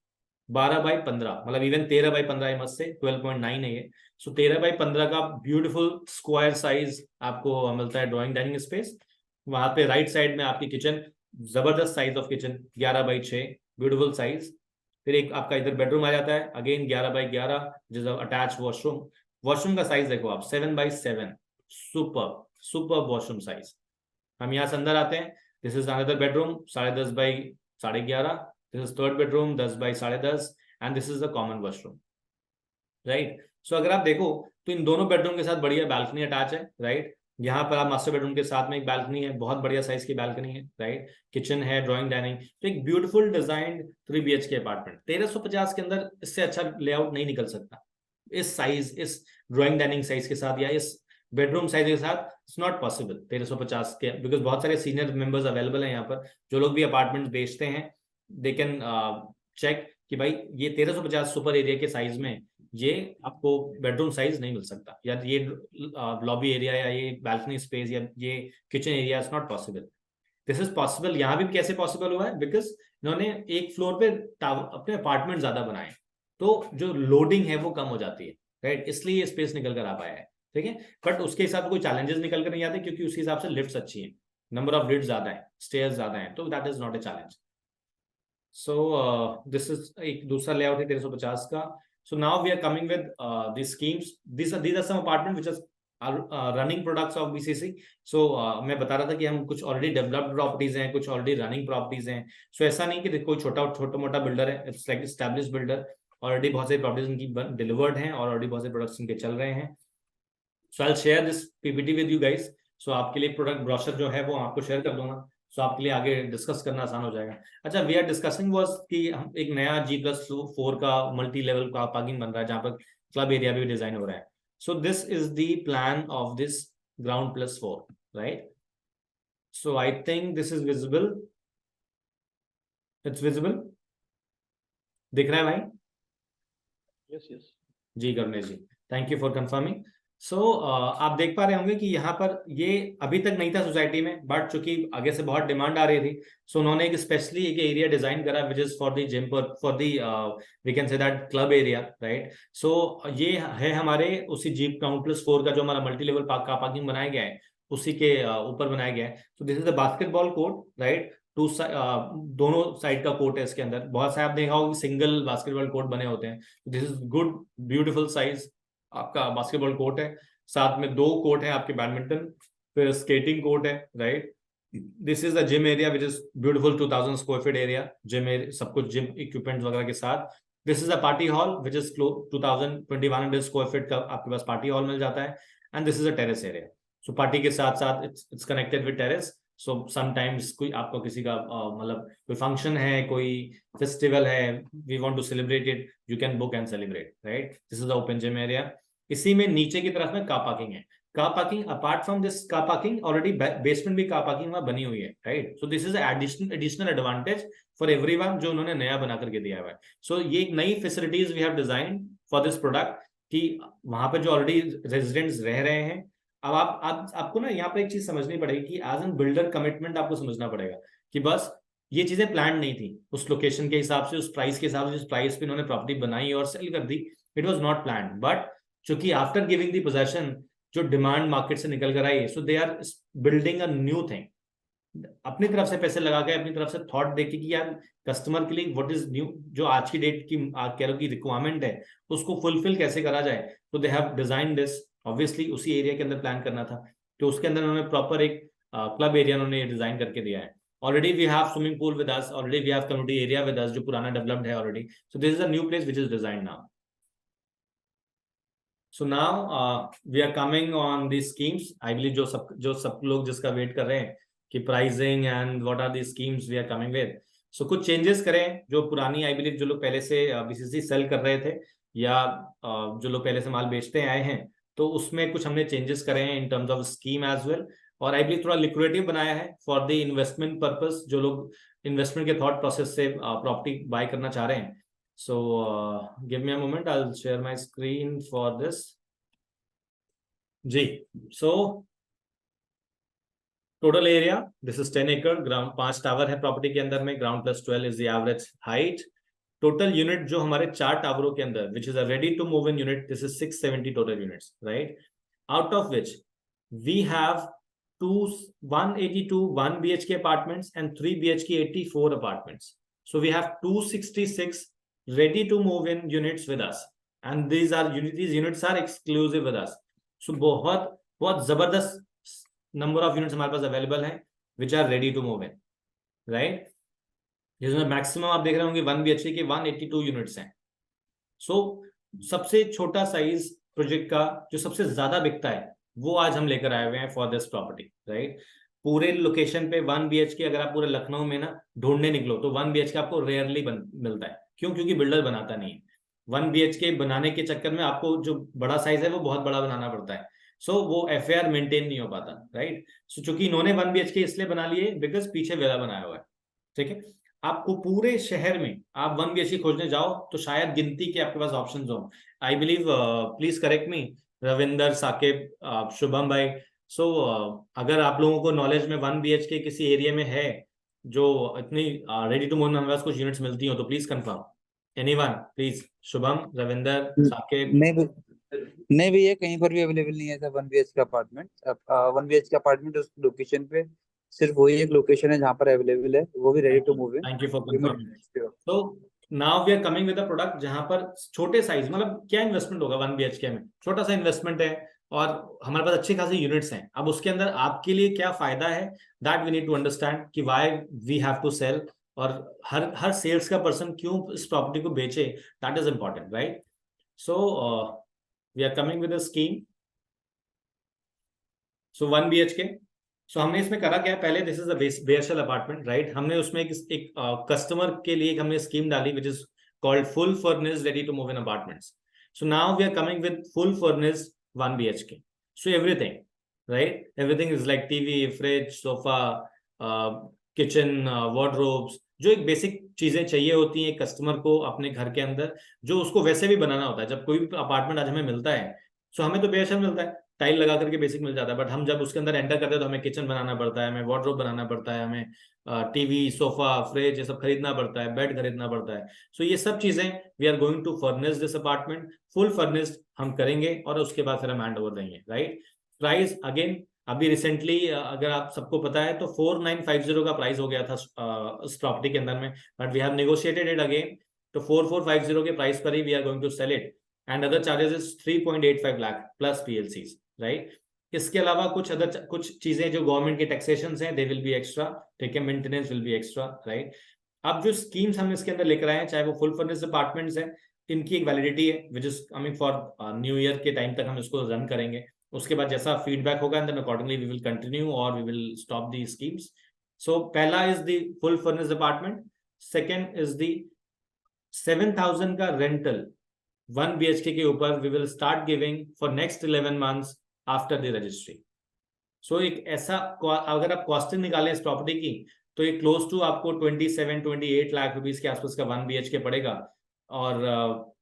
12x15, मतलब इवन 13x15 मत से 12.9 है ये। सो 13x15 का ब्यूटीफुल स्क्वायर साइज आपको मिलता है ड्राइंग डाइनिंग स्पेस। वहां पे राइट साइड में आपकी किचन, जबरदस्त size of kitchen, 11x6, beautiful size. फिर एक आपका इधर बेडरूम आ जाता है, अगेन 11x11, जिस अटैच वॉशरूम। वॉशरूम का साइज देखो आप, 7x7, super super washroom size. हम यहाँ से अंदर आते हैं, this is another bedroom 10.5x11.5, this is third bedroom 10x10.5, and this is the common washroom, right. So अगर आप देखो तो इन दोनों बेडरूम के साथ बढ़िया बैल्कनी अटैच है, राइट। यहाँ पर आप मास्टर बेडरूम के साथ में एक बैल्कनी है, बहुत बढ़िया साइज की बैल्कनी है, राइट। किचन है, ड्राइंग डाइनिंग, तो एक ब्यूटीफुल डिजाइन 3 BHK अपार्टमेंट। 1350 के अंदर इससे अच्छा लेआउट नहीं निकल सकता इस साइज, इस ड्राइंग डाइनिंग साइज के साथ या इस बेडरूम साइज के साथ। इट्स नॉट पॉसिबल 1350 के, बिकॉज बहुत सारे सीनियर मेंबर्स अवेलेबल हैं यहाँ पर, जो लोग भी अपार्टमेंट बेचते हैं, दे कैन चेक कि भाई ये 1350 सुपर एरिया के साइज में ये आपको बेडरूम साइज नहीं मिल सकता, या ये लॉबी एरिया या ये बैल्कनी स्पेस या ये kitchen area, is not possible. This is possible. यहाँ भी कैसे पॉसिबल हुआ है, बिकॉज इन्होंने एक फ्लोर पे अपने अपार्टमेंट ज्यादा बनाए, तो जो लोडिंग है वो कम हो जाती है, राइट। इसलिए ये स्पेस निकल कर आ पाया है, ठीक है। बट उसके हिसाब से कोई चैलेंजेस निकल कर नहीं आते, क्योंकि उस हिसाब से लिफ्ट्स अच्छी है, नंबर ऑफ लिफ्ट ज्यादा है, स्टेयर्स ज्यादा है, तो that is not a challenge. So this is एक दूसरा लेआउट है 1350 का। So now we are coming with these schemes. These are some apartments which are running products of BCC. So मैं बता रहा था कि हम कुछ ऑलरेडी डेवलप्ड प्रॉपर्टीज हैं, कुछ ऑलरेडी रनिंग प्रॉपर्टीज हैं। सो ऐसा नहीं कि कोई छोटा मोटा बिल्डर है, it's like establish builder, already बहुत सारी प्रॉपर्टीज उनकी डिलीवर्ड हैं और ऑलरेडी बहुत सारे प्रोडक्ट्स उनके चल रहे हैं। So I share this PPT with you guys. So आपके लिए प्रोडक्ट ब्रोशर जो है वो आपको शेयर कर दूंगा, सो आपके लिए आगे डिस्कस करना आसान हो जाएगा। अच्छा, वी आर डिस्कसिंग वाज कि हम एक नया G+4 का मल्टी लेवल का पार्किंग बन रहा है, जहां पर क्लब एरिया भी डिजाइन हो रहा है। So this is the plan of this ground+4, right. So I think this is visible, it's visible, दिख रहा है भाई? Yes, yes. जी Ganesh ji, thank you for confirming. आप देख पा रहे होंगे कि यहाँ पर ये अभी तक नहीं था सोसाइटी में, बट चूंकि आगे से बहुत डिमांड आ रही थी, सो उन्होंने एक स्पेशली एक एरिया डिजाइन करा which is for the gym, for the we can say that club area, right. So ये है हमारे उसी जीप GP+4 का जो हमारा मल्टी लेवल कार पार्किंग बनाया गया है, उसी के ऊपर बनाया गया है। So this is the basketball court, right. दोनों साइड का कोर्ट है इसके अंदर। बहुत सारे आप देखा होगा सिंगल बास्केटबॉल कोर्ट बने होते हैं। This is good beautiful size आपका बास्केटबॉल कोर्ट है। साथ में 2 कोर्ट है आपके बैडमिंटन, फिर स्केटिंग कोर्ट है, right. This is the gym area which is beautiful 2000 square feet area, gym सब कुछ जिम इक्विपमेंट वगैरह के साथ। This is a party hall which is 2100 square feet का आपके पास पार्टी हॉल मिल जाता है। And this is a terrace area. So party के साथ साथ it's connected with terrace. So sometimes कोई आपको किसी का मतलब कोई फंक्शन है, कोई फेस्टिवल है, we want to celebrate it, you can book and celebrate, right. This is the open gym area. इसी में नीचे की तरफ में कार पार्किंग है। Car parking apart from this car parking already basement भी कार पार्किंग वहां बनी हुई है, right. So this is additional advantage for everyone जो उन्होंने नया बना करके दिया हुआ है। सो ये एक नई facilities we have design for this product कि वहां पे जो ऑलरेडी रेजिडेंट्स रह रहे हैं। अब आपको ना यहाँ पे एक चीज समझनी पड़ेगी कि एज एन बिल्डर कमिटमेंट आपको समझना पड़ेगा कि बस ये चीजें प्लान नहीं थी उस लोकेशन के हिसाब से, उस प्राइस के हिसाब से, जिस प्राइस पे इन्होंने प्रॉपर्टी बनाई और सेल कर दी। It was not plan, but चूंकि आफ्टर गिविंग द पोजेशन जो डिमांड मार्केट से निकल कर आई, so they are building a new thing. अपनी तरफ से पैसे लगा के, अपनी तरफ से थॉट देके कि यार कस्टमर के लिए व्हाट इज न्यू, जो आज की डेट की कह लो की रिक्वायरमेंट है, उसको फुलफिल कैसे करा जाए। तो they have design this. Obviously उसी एरिया के अंदर प्लान करना था, तो उसके अंदर उन्होंने प्रॉपर एक क्लब एरिया उन्होंने डिजाइन करके दिया है। Already we have swimming pool with us, already we have community area with us जो पुराना डेवलप्ड है already. So this is a new place which is design now. So now we are coming on the schemes. I believe जो सब लोग जिसका wait कर रहे हैं कि pricing and what are the schemes we are coming with. So कुछ changes करें जो पुरानी आई बिलीव जो लोग पहले से बीसीसी सेल कर रहे थे या जो लोग पहले से माल बेचते आए हैं, तो उसमें कुछ हमने चेंजेस करे हैं in terms of scheme as well. और आई बिलीव थोड़ा लिक्विडेटिव बनाया है फॉर द इन्वेस्टमेंट पर्पस, जो लोग इन्वेस्टमेंट के थॉट प्रोसेस से प्रॉपर्टी बाय करना चाह रहे हैं। So give me a moment, I'll share my screen for this. जी, so total area, this is 10 acre, ground 5 tower है प्रॉपर्टी के अंदर में, ground plus 12 is the average height. Total unit जो हमारे 4 टावरों के अंदर, which is a ready to move in unit, this is 670 total units, right? Out of which we have 182 1 BHK apartments and 3 BHK 84 apartments. So we have 266 ready to move in units with us, and these units are exclusive with us. So बहुत जबरदस्त number of units हमारे पास available हैं which are ready to move in, right? जिसमें maximum आप देख रहे होंगे 1 BHK के 182 यूनिट्स हैं। सो सबसे छोटा साइज प्रोजेक्ट का जो सबसे ज्यादा बिकता है वो आज हम लेकर आए हुए हैं फॉर दिस प्रॉपर्टी, राइट। पूरे लोकेशन पे 1 BHK अगर आप पूरे लखनऊ में ना ढूंढने निकलो तो 1 BHK आपको रेयरली मिलता है। क्यों? क्योंकि बिल्डर बनाता नहीं है। 1 BHK बनाने के चक्कर में आपको जो बड़ा साइज है वो बहुत बड़ा बनाना पड़ता है। सो वो FAR मेंटेन नहीं हो पाता, राइट। सो चूंकि इन्होंने 1 BHK इसलिए बना लिए बिकॉज पीछे वेला बनाया हुआ है, ठीक है। आपको पूरे शहर में आप 1 BHK खोजने जाओ तो शायद गिनती के आपके पास ऑप्शंस हो। I believe, please correct me, Ravinder, Saqib, Shubham भाई। सो अगर आप लोगों को नॉलेज में 1 BHK किसी एरिया में है जो इतनी रेडी टू मूव में हमारे पास कुछ यूनिट्स मिलती हो तो please confirm. Anyone please, Shubham, Ravinder, Saqib. नहीं भैया, कहीं पर भी अवेलेबल नहीं है sir 1 BHK apartment. 1 BHK apartment उस लोकेशन पे सिर्फ वही एक लोकेशन है जहाँ पर अवेलेबल है, वो भी ready to move in. Thank you for confirming. तो now we are coming with a product जहां पर छोटे साइज, मतलब क्या इन्वेस्टमेंट होगा 1 BHK में, छोटा सा इन्वेस्टमेंट है और हमारे पास अच्छी खासी यूनिट्स हैं। अब उसके अंदर आपके लिए क्या फायदा है, that we need to understand कि why we have to sell, और हर सेल्स का पर्सन क्यों इस प्रॉपर्टी को बेचे, that is important, right. So we are coming with a scheme. So 1 BHK, so हमने इसमें करा क्या, पहले this is a bare shell apartment, right. हमने उसमें एक कस्टमर के लिए हमने स्कीम डाली which is called full furnished ready to move in apartments. So now we are coming with full furnished 1 BHK. So everything, right? Everything is like TV, fridge, sofa, kitchen, wardrobes, जो एक basic चीजें चाहिए होती हैं customer को अपने घर के अंदर, जो उसको वैसे भी बनाना होता है। जब कोई भी अपार्टमेंट आज हमें मिलता है सो हमें तो बेशक मिलता है, टाइल लगा करके बेसिक मिल जाता है, बट हम जब उसके अंदर एंटर करते हैं तो हमें किचन बनाना पड़ता है, हमें वार्डरोब बनाना पड़ता है, हमें टीवी, सोफा, फ्रिज ये सब खरीदना पड़ता है, बेड खरीदना पड़ता है। सो ये सब चीजें we are going to furnish this apartment, full furnished हम करेंगे और उसके बाद फिर हम हैंड ओवर देंगे, राइट। प्राइस अगेन अभी रिसेंटली अगर आप सबको पता है तो 4950 का प्राइस हो गया था उस प्रॉपर्टी के अंदर में, but we have negotiated it again, तो 4450 के प्राइस पर ही we are going to sell it, and other charges is 3.85 lakh plus PLCs, right. इसके अलावा कुछ चीजें जो गवर्नमेंट के टैक्सेशन हैं दे विल बी एक्स्ट्रा, ठीक है, maintenance will be extra, right. अब जो स्कीम्स हम इसके अंदर लेकर आए हैं, चाहे वो फुल फर्निश्ड अपार्टमेंट्स हैं, इनकी एक वैलिडिटी है which is coming for new year के टाइम तक हम इसको रन करेंगे। उसके बाद जैसा फीडबैक होगा and then accordingly we will continue और we will stop the schemes. So पहला is the full furnished apartment, second is the 7000 का रेंटल 1 BHK के ऊपर we will start giving for next 11 months after the registry. So एक ऐसा, अगर आप costing निकालें इस प्रॉपर्टी की तो ये क्लोज टू आपको 27-28 लाख रुपीस के आसपास का 1 BHK पड़ेगा, और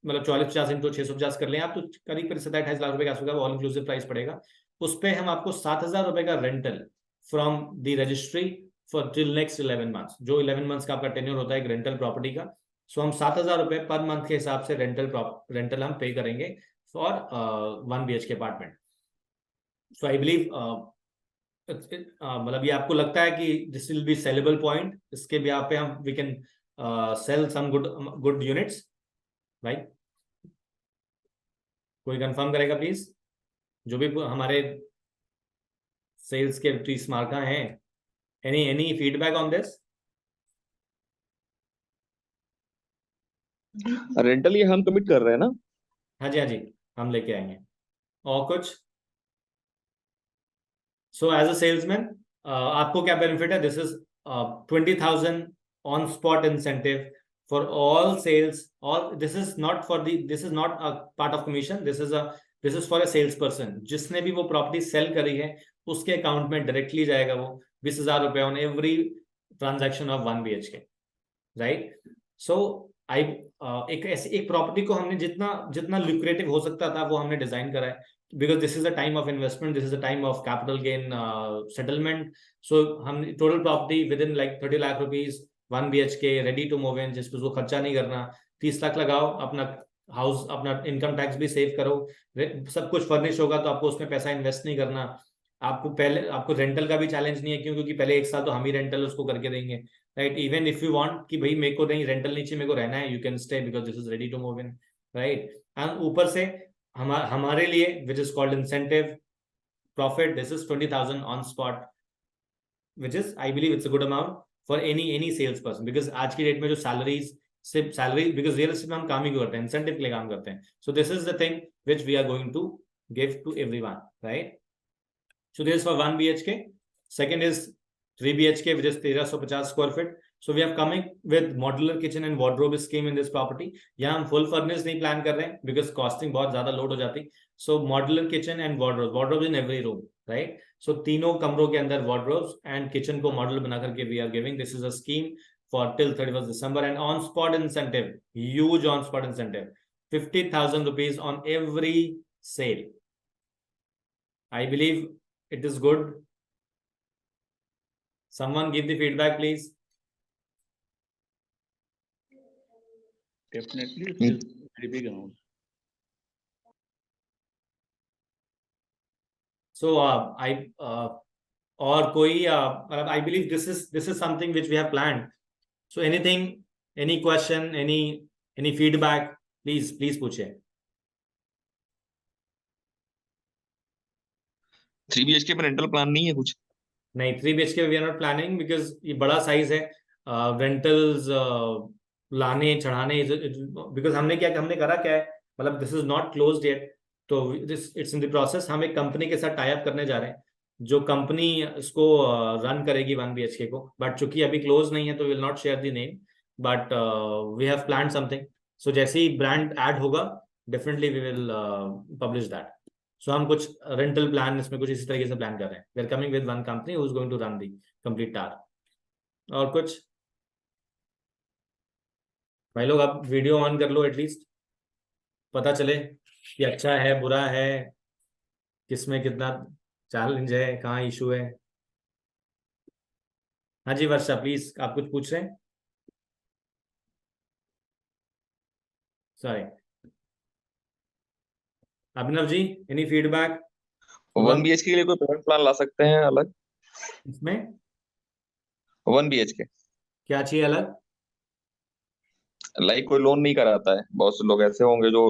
मतलब 40-50 इंटू 650 कर लें आप तो करीब 27-28 लाख रुपए के आसपास का ऑल इंक्लूसिव प्राइस पड़ेगा। उस पर हम आपको 7000 रुपए का rental from the registry for till next 11 months, जो 11 मंथ्स का आपका टेन्योर होता है एक रेंटल प्रॉपर्टी का। सो हम 7000 रुपए पर मंथ के हिसाब से रेंटल हम पे करेंगे for 1 BHK apartment. So I believe मतलब ये आपको लगता है कि this will be saleable point, इसके भी पे हम we can sell some good units, right. कोई कंफर्म करेगा प्लीज, जो भी हमारे सेल्स के ट्रीस मार्का हैं, any feedback on this? Rental ये हम कमिट कर रहे हैं ना? हाँ जी, हाँ जी, हम लेके आएंगे। और कुछ? सो एज अ सेल्समैन आपको क्या बेनिफिट है? This is 20,000 on spot incentive for all sales, और this is not a part of commission, this is for a sales person. जिसने भी वो प्रॉपर्टी सेल करी है उसके अकाउंट में डायरेक्टली जाएगा वो 20,000 रुपए on every transaction of 1 BHK, right. So एक प्रॉपर्टी को हमने जितना लुक्रेटिव हो सकता था वो हमने डिजाइन करा है, because this is a time of investment, this is a time of capital gain settlement. So हम total property within like 30 lakh rupees 1 BHK ready to move in, जिसपे उसको खर्चा नहीं करना, 30 लाख लगाओ, अपना हाउस, अपना इनकम टैक्स भी सेव करो, सब कुछ फर्निश होगा तो आपको उसमें पैसा इन्वेस्ट नहीं करना, आपको रेंटल का भी चैलेंज नहीं है, क्योंकि पहले एक साल तो हम ही रेंटल उसको करके देंगे, right. Even if you want कि भाई मेरे को नहीं रेंटल नीचे मेरे को रहना है, you can stay because this is ready to move in, right. And ऊपर से हमारे लिए which is called incentive profit, this is 20,000 on spot, which is I believe it's a good amount for any sales person, because आज की date में जो salary because real estate में हम काम ही करते हैं, इंसेंटिव के लिए काम करते हैं। So this is the thing which we are going to give to everyone, right. So this is for 1 BHK. Second is 3 BHK, which is 1350 square feet. So we are coming with modular kitchen and wardrobe scheme in this property. यहाँ हम full furnished नहीं plan कर रहे हैं because costing बहुत ज़्यादा load हो जाती। So modular kitchen and wardrobe in every room, right? So तीनों कमरों के अंदर wardrobes and kitchen को model बना करके we are giving. This is a scheme for till 31st December, and on spot incentive, huge on spot incentive, 50,000 rupees on every sale. I believe it is good. Someone give the feedback, please. Definitely, it is very big amount. So और कोई I believe this is something which we have planned. So anything, any question, any feedback, please पूछिए। 3 BHK में rental plan नहीं है कुछ? नहीं, 3 BHK we are not planning because ये बड़ा साइज है, रेंटल्स लाने चढ़ाने, बिकॉज हमने करा क्या है, मतलब this is not closed yet, तो this it's in the process. हम एक कंपनी के साथ टाई अप करने जा रहे हैं, जो कंपनी इसको रन करेगी 1 BHK को, बट चूंकि अभी क्लोज नहीं है तो will not share the name, but we have planned something. So जैसे ही ब्रांड ऐड होगा definitely we will publish that. So हम कुछ रेंटल प्लान इसमें कुछ इसी तरीके से प्लान कर रहे हैं। We are coming with one company who is going to run the complete tower. और कुछ भाई लोग, आप वीडियो ऑन कर लो एटलीस्ट, पता चले कि अच्छा है बुरा है, किसमें कितना चैलेंज है, कहाँ इशू है? हाँ जी वर्षा, प्लीज, आप कुछ पूछ रहे हैं? Sorry. Abhinav ji, any feedback? 1 BHK के लिए कोई पेमेंट प्लान ला सकते हैं अलग? इसमें 1 BHK क्या चाहिए अलग? लाइक कोई लोन नहीं कराता है, बहुत से लोग ऐसे होंगे जो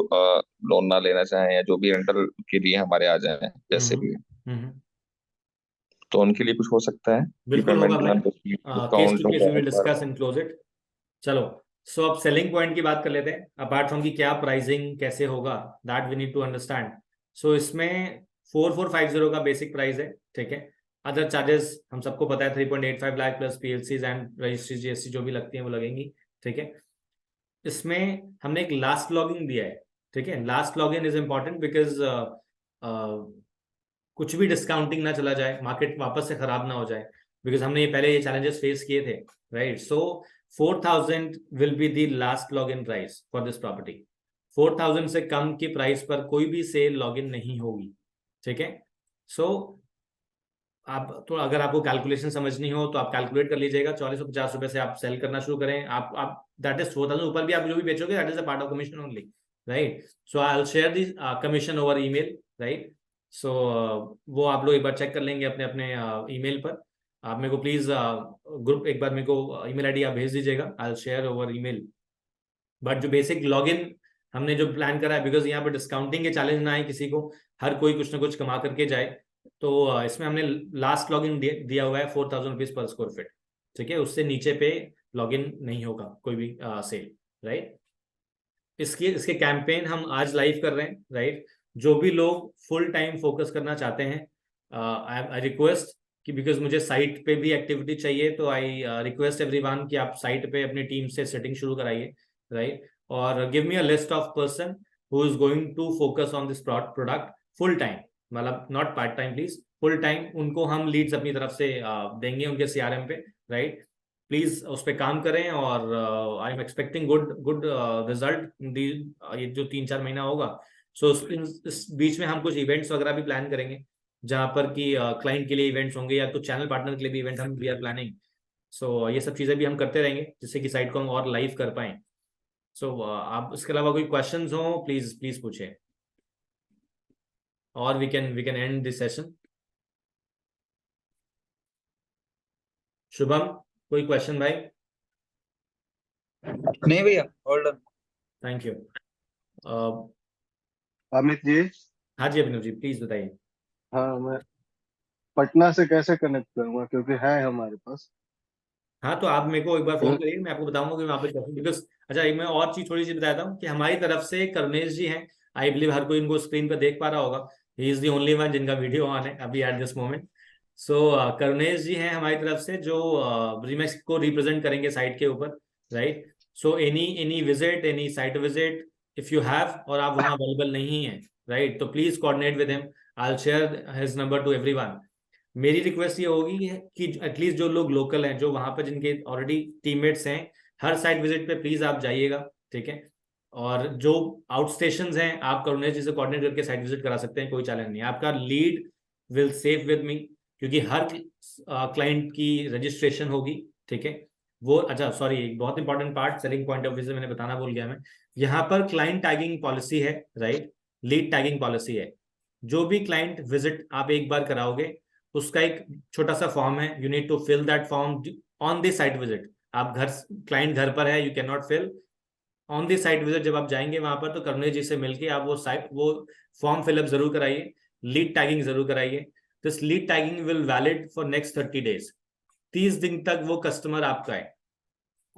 लोन ना लेना चाहें या जो भी रेंटल के लिए हमारे आ जाए जैसे भी है, हम्म। तो उनके लिए कुछ हो सकता है कि बिल्कुल होगा पेमेंट भाई, plan case to discount case we will वगैरह। Discuss and close it. चलो, सो अब सेलिंग पॉइंट की बात कर लेते हैं। अपार्ट फ्रॉम की क्या प्राइसिंग कैसे होगा, that we need to understand. So इसमें 4450 का बेसिक प्राइस है, ठीक है। अदर चार्जेस हम सबको पता है, 3.85 lakh plus पीएलसीज and registry GST जो भी लगती है वो लगेंगी, ठीक है। इसमें हमने एक लास्ट लॉगिन दिया है, ठीक है। Last login is important because कुछ भी डिस्काउंटिंग ना चला जाए, मार्केट वापस से खराब ना हो जाए, बिकॉज हमने ये पहले ये चैलेंजेस फेस किए थे, right. So 4000 will be the last login price for this property. 4000 से कम की प्राइस पर कोई भी सेल लॉगिन नहीं होगी, ठीक है। सो आप तो अगर आपको कैलकुलेशन समझनी हो तो आप कैलकुलेट कर लीजिएगा, 4450 से आप सेल करना शुरू करें। आप दैट इज 4000 ऊपर भी आप जो भी बेचोगे that is a part of commission only, right. So I will share this commission over email, right. So वो आप लोग एक बार चेक कर लेंगे अपने अपने ईमेल पर। आप मेरे को प्लीज ग्रुप एक बार मेरे को ईमेल आईडी आप भेज दीजिएगा, आई will share over email. But जो बेसिक लॉगिन हमने जो प्लान करा है, बिकॉज यहाँ पर डिस्काउंटिंग के चैलेंज ना आए किसी को, हर कोई कुछ ना कुछ कमा करके जाए, तो इसमें हमने लास्ट लॉगिन दिया हुआ है 4000 रुपीज पर स्क्वायर फीट, ठीक है। उससे नीचे पे लॉगिन नहीं होगा कोई भी सेल, राइट। इसके कैंपेन हम आज लाइव कर रहे हैं, राइट। जो भी लोग फुल टाइम फोकस करना चाहते हैं, आई रिक्वेस्ट कि बिकॉज मुझे साइट पे भी एक्टिविटी चाहिए, तो आई रिक्वेस्ट एवरीवन कि आप साइट पे अपनी टीम से सेटिंग शुरू कराइए, राइट। और give me a list of person who is going to focus on this product full time, मतलब not part time please, full time. उनको हम लीड्स अपनी तरफ से देंगे उनके सीआरएम पे, राइट। प्लीज उस पर काम करें और I am expecting good good result ये जो 3-4 महीना होगा। सो इस बीच में हम कुछ इवेंट्स वगैरह भी प्लान करेंगे, जहाँ पर कि क्लाइंट के लिए इवेंट्स होंगे या कुछ चैनल पार्टनर के लिए भी इवेंट हम वी आर प्लानिंग। सो ये सब चीज़ें भी हम करते रहेंगे जिससे कि साइट को हम और लाइव कर पाएं। सो आप इसके अलावा कोई क्वेश्चंस हो प्लीज प्लीज पूछें, और we can end this session. Shubham, कोई क्वेश्चन भाई? नहीं भैया, all done. Thank you. Amit ji. हाँ जी अभिनव जी, प्लीज बताइए। हाँ, मैं पटना से कैसे कनेक्ट करूंगा, क्योंकि है हमारे पास। हाँ तो आप मेरे को एक बार फोन तो करिए, मैं आपको बताऊंगा कि वहाँ पे कैसे, बिकॉज अच्छा एक मैं और चीज थोड़ी सी बताता हूँ कि हमारी तरफ से करुणेश जी हैं, आई बिलीव हर कोई इनको स्क्रीन पर देख पा रहा होगा, he is the only one जिनका वीडियो ऑन है अभी एट दिस मोमेंट। सो करुणेश जी हैं हमारी तरफ से जो रीमैक्स को रिप्रेजेंट करेंगे साइट के ऊपर, right. So any any visit, any site visit if you have, और आप वहाँ अवेलेबल नहीं है, राइट, तो please coordinate with him, I will share his number two everyone. मेरी रिक्वेस्ट ये होगी कि एटलीस्ट जो लोग लोकल हैं, जो वहां पर जिनके ऑलरेडी टीममेट्स हैं, हर साइट विजिट पे प्लीज आप जाइएगा, ठीक है। और जो आउट स्टेशन हैं आप करुणेश जी से कोऑर्डिनेट करके साइट विजिट करा सकते हैं, कोई चैलेंज नहीं। आपका lead will save with me, क्योंकि हर क्लाइंट की रजिस्ट्रेशन होगी, ठीक है। वो अच्छा सॉरी, एक बहुत important part selling point of view से मैंने बताना भूल गया मैं, यहाँ पर क्लाइंट टैगिंग पॉलिसी है, राइट, लीड टैगिंग पॉलिसी है। जो भी क्लाइंट विजिट आप एक बार कराओगे, उसका एक छोटा सा फॉर्म है, you need to fill that form on the site visit. आप घर, क्लाइंट घर पर है, you can not fill on the site visit. जब आप जाएंगे वहां पर तो करुणेश जी से मिलके आप वो फॉर्म फिलअप जरूर कराइए, लीड टैगिंग जरूर कराइए। This lead tagging will valid for next 30 days. 30 दिन तक वो कस्टमर आपका है।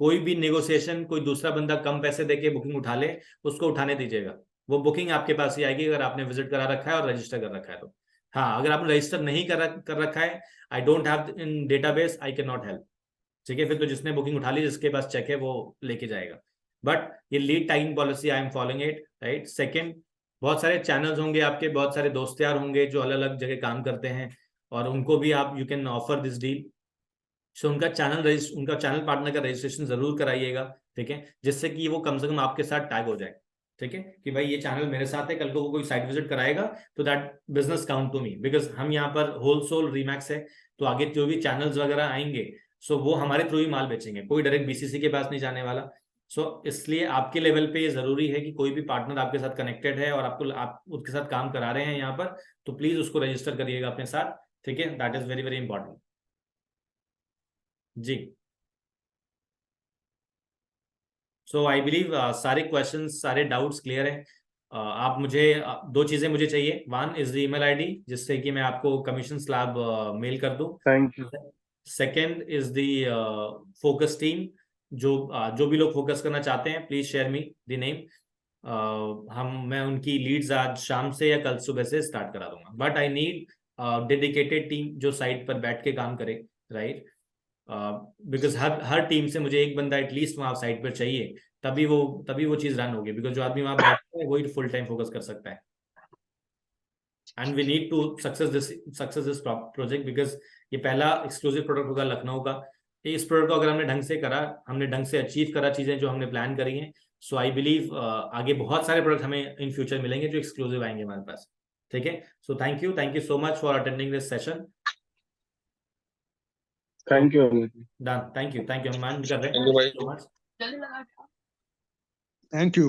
कोई भी नेगोशिएशन, कोई दूसरा बंदा कम पैसे देके बुकिंग उठा ले, उसको उठाने दीजिएगा, वो बुकिंग आपके पास ही आएगी अगर आपने विजिट करा रखा है और रजिस्टर कर रखा है तो। हाँ, अगर आपने रजिस्टर नहीं कर रखा है, I don't have in database, I can not help, ठीक है। फिर तो जिसने बुकिंग उठा ली, जिसके पास चेक है वो लेके जाएगा। बट ये lead timing policy I am following it, right. Second, बहुत सारे चैनल्स होंगे आपके, बहुत सारे दोस्त यार होंगे जो अलग अलग जगह काम करते हैं, और उनको भी आप you can offer this deal. So उनका चैनल पार्टनर का रजिस्ट्रेशन जरूर कराइएगा, ठीक है, जिससे कि वो कम से कम आपके साथ टैग हो जाए, ठीक है, कि भाई ये चैनल मेरे साथ है, कल को वो कोई साइट विजिट कराएगा तो that business count to me, because हम यहाँ पर होलसेल रीमैक्स है, तो आगे जो भी चैनल्स वगैरह आएंगे सो वो हमारे थ्रू ही माल बेचेंगे, कोई डायरेक्ट बीसीसी के पास नहीं जाने वाला। सो इसलिए आपके लेवल पे ये जरूरी है कि कोई भी पार्टनर आपके साथ कनेक्टेड है और आप उसके साथ काम करा रहे हैं यहाँ पर, तो प्लीज उसको रजिस्टर करिएगा अपने साथ, ठीक है, that is very very important जी। सो आई बिलीव सारे क्वेश्चंस सारे डाउट्स क्लियर हैं। आप मुझे दो चीजें मुझे चाहिए, one is the email ID जिससे कि मैं आपको कमीशन स्लैब मेल कर दूं, thank you. Second is the focus team, जो भी लोग फोकस करना चाहते हैं please share me the name, मैं उनकी लीड्स आज शाम से या कल सुबह से स्टार्ट करा दूंगा, but I need dedicated team जो साइट पर बैठ के काम करे, राइट, बिकॉज हर टीम से मुझे एक बंदा एटलीस्ट वहां साइट पर चाहिए, तभी वो चीज रन होगी, बिकॉज जो आदमी वहां बैठता है वही फुल टाइम फोकस कर सकता है। And we need to success this project, because ये पहला एक्सक्लूसिव प्रोडक्ट होगा लखनऊ का। इस प्रोडक्ट को अगर हमने ढंग से करा, हमने ढंग से अचीव करा चीजें जो हमने प्लान करी हैं, सो आई बिलीव आगे बहुत सारे प्रोडक्ट हमें इन फ्यूचर मिलेंगे जो एक्सक्लूसिव आएंगे हमारे पास, ठीक है। So thank you so much for attending this session. Thank you done, thank you Hanuman कर रहे थैंक यू भाई। हैं। Thank you.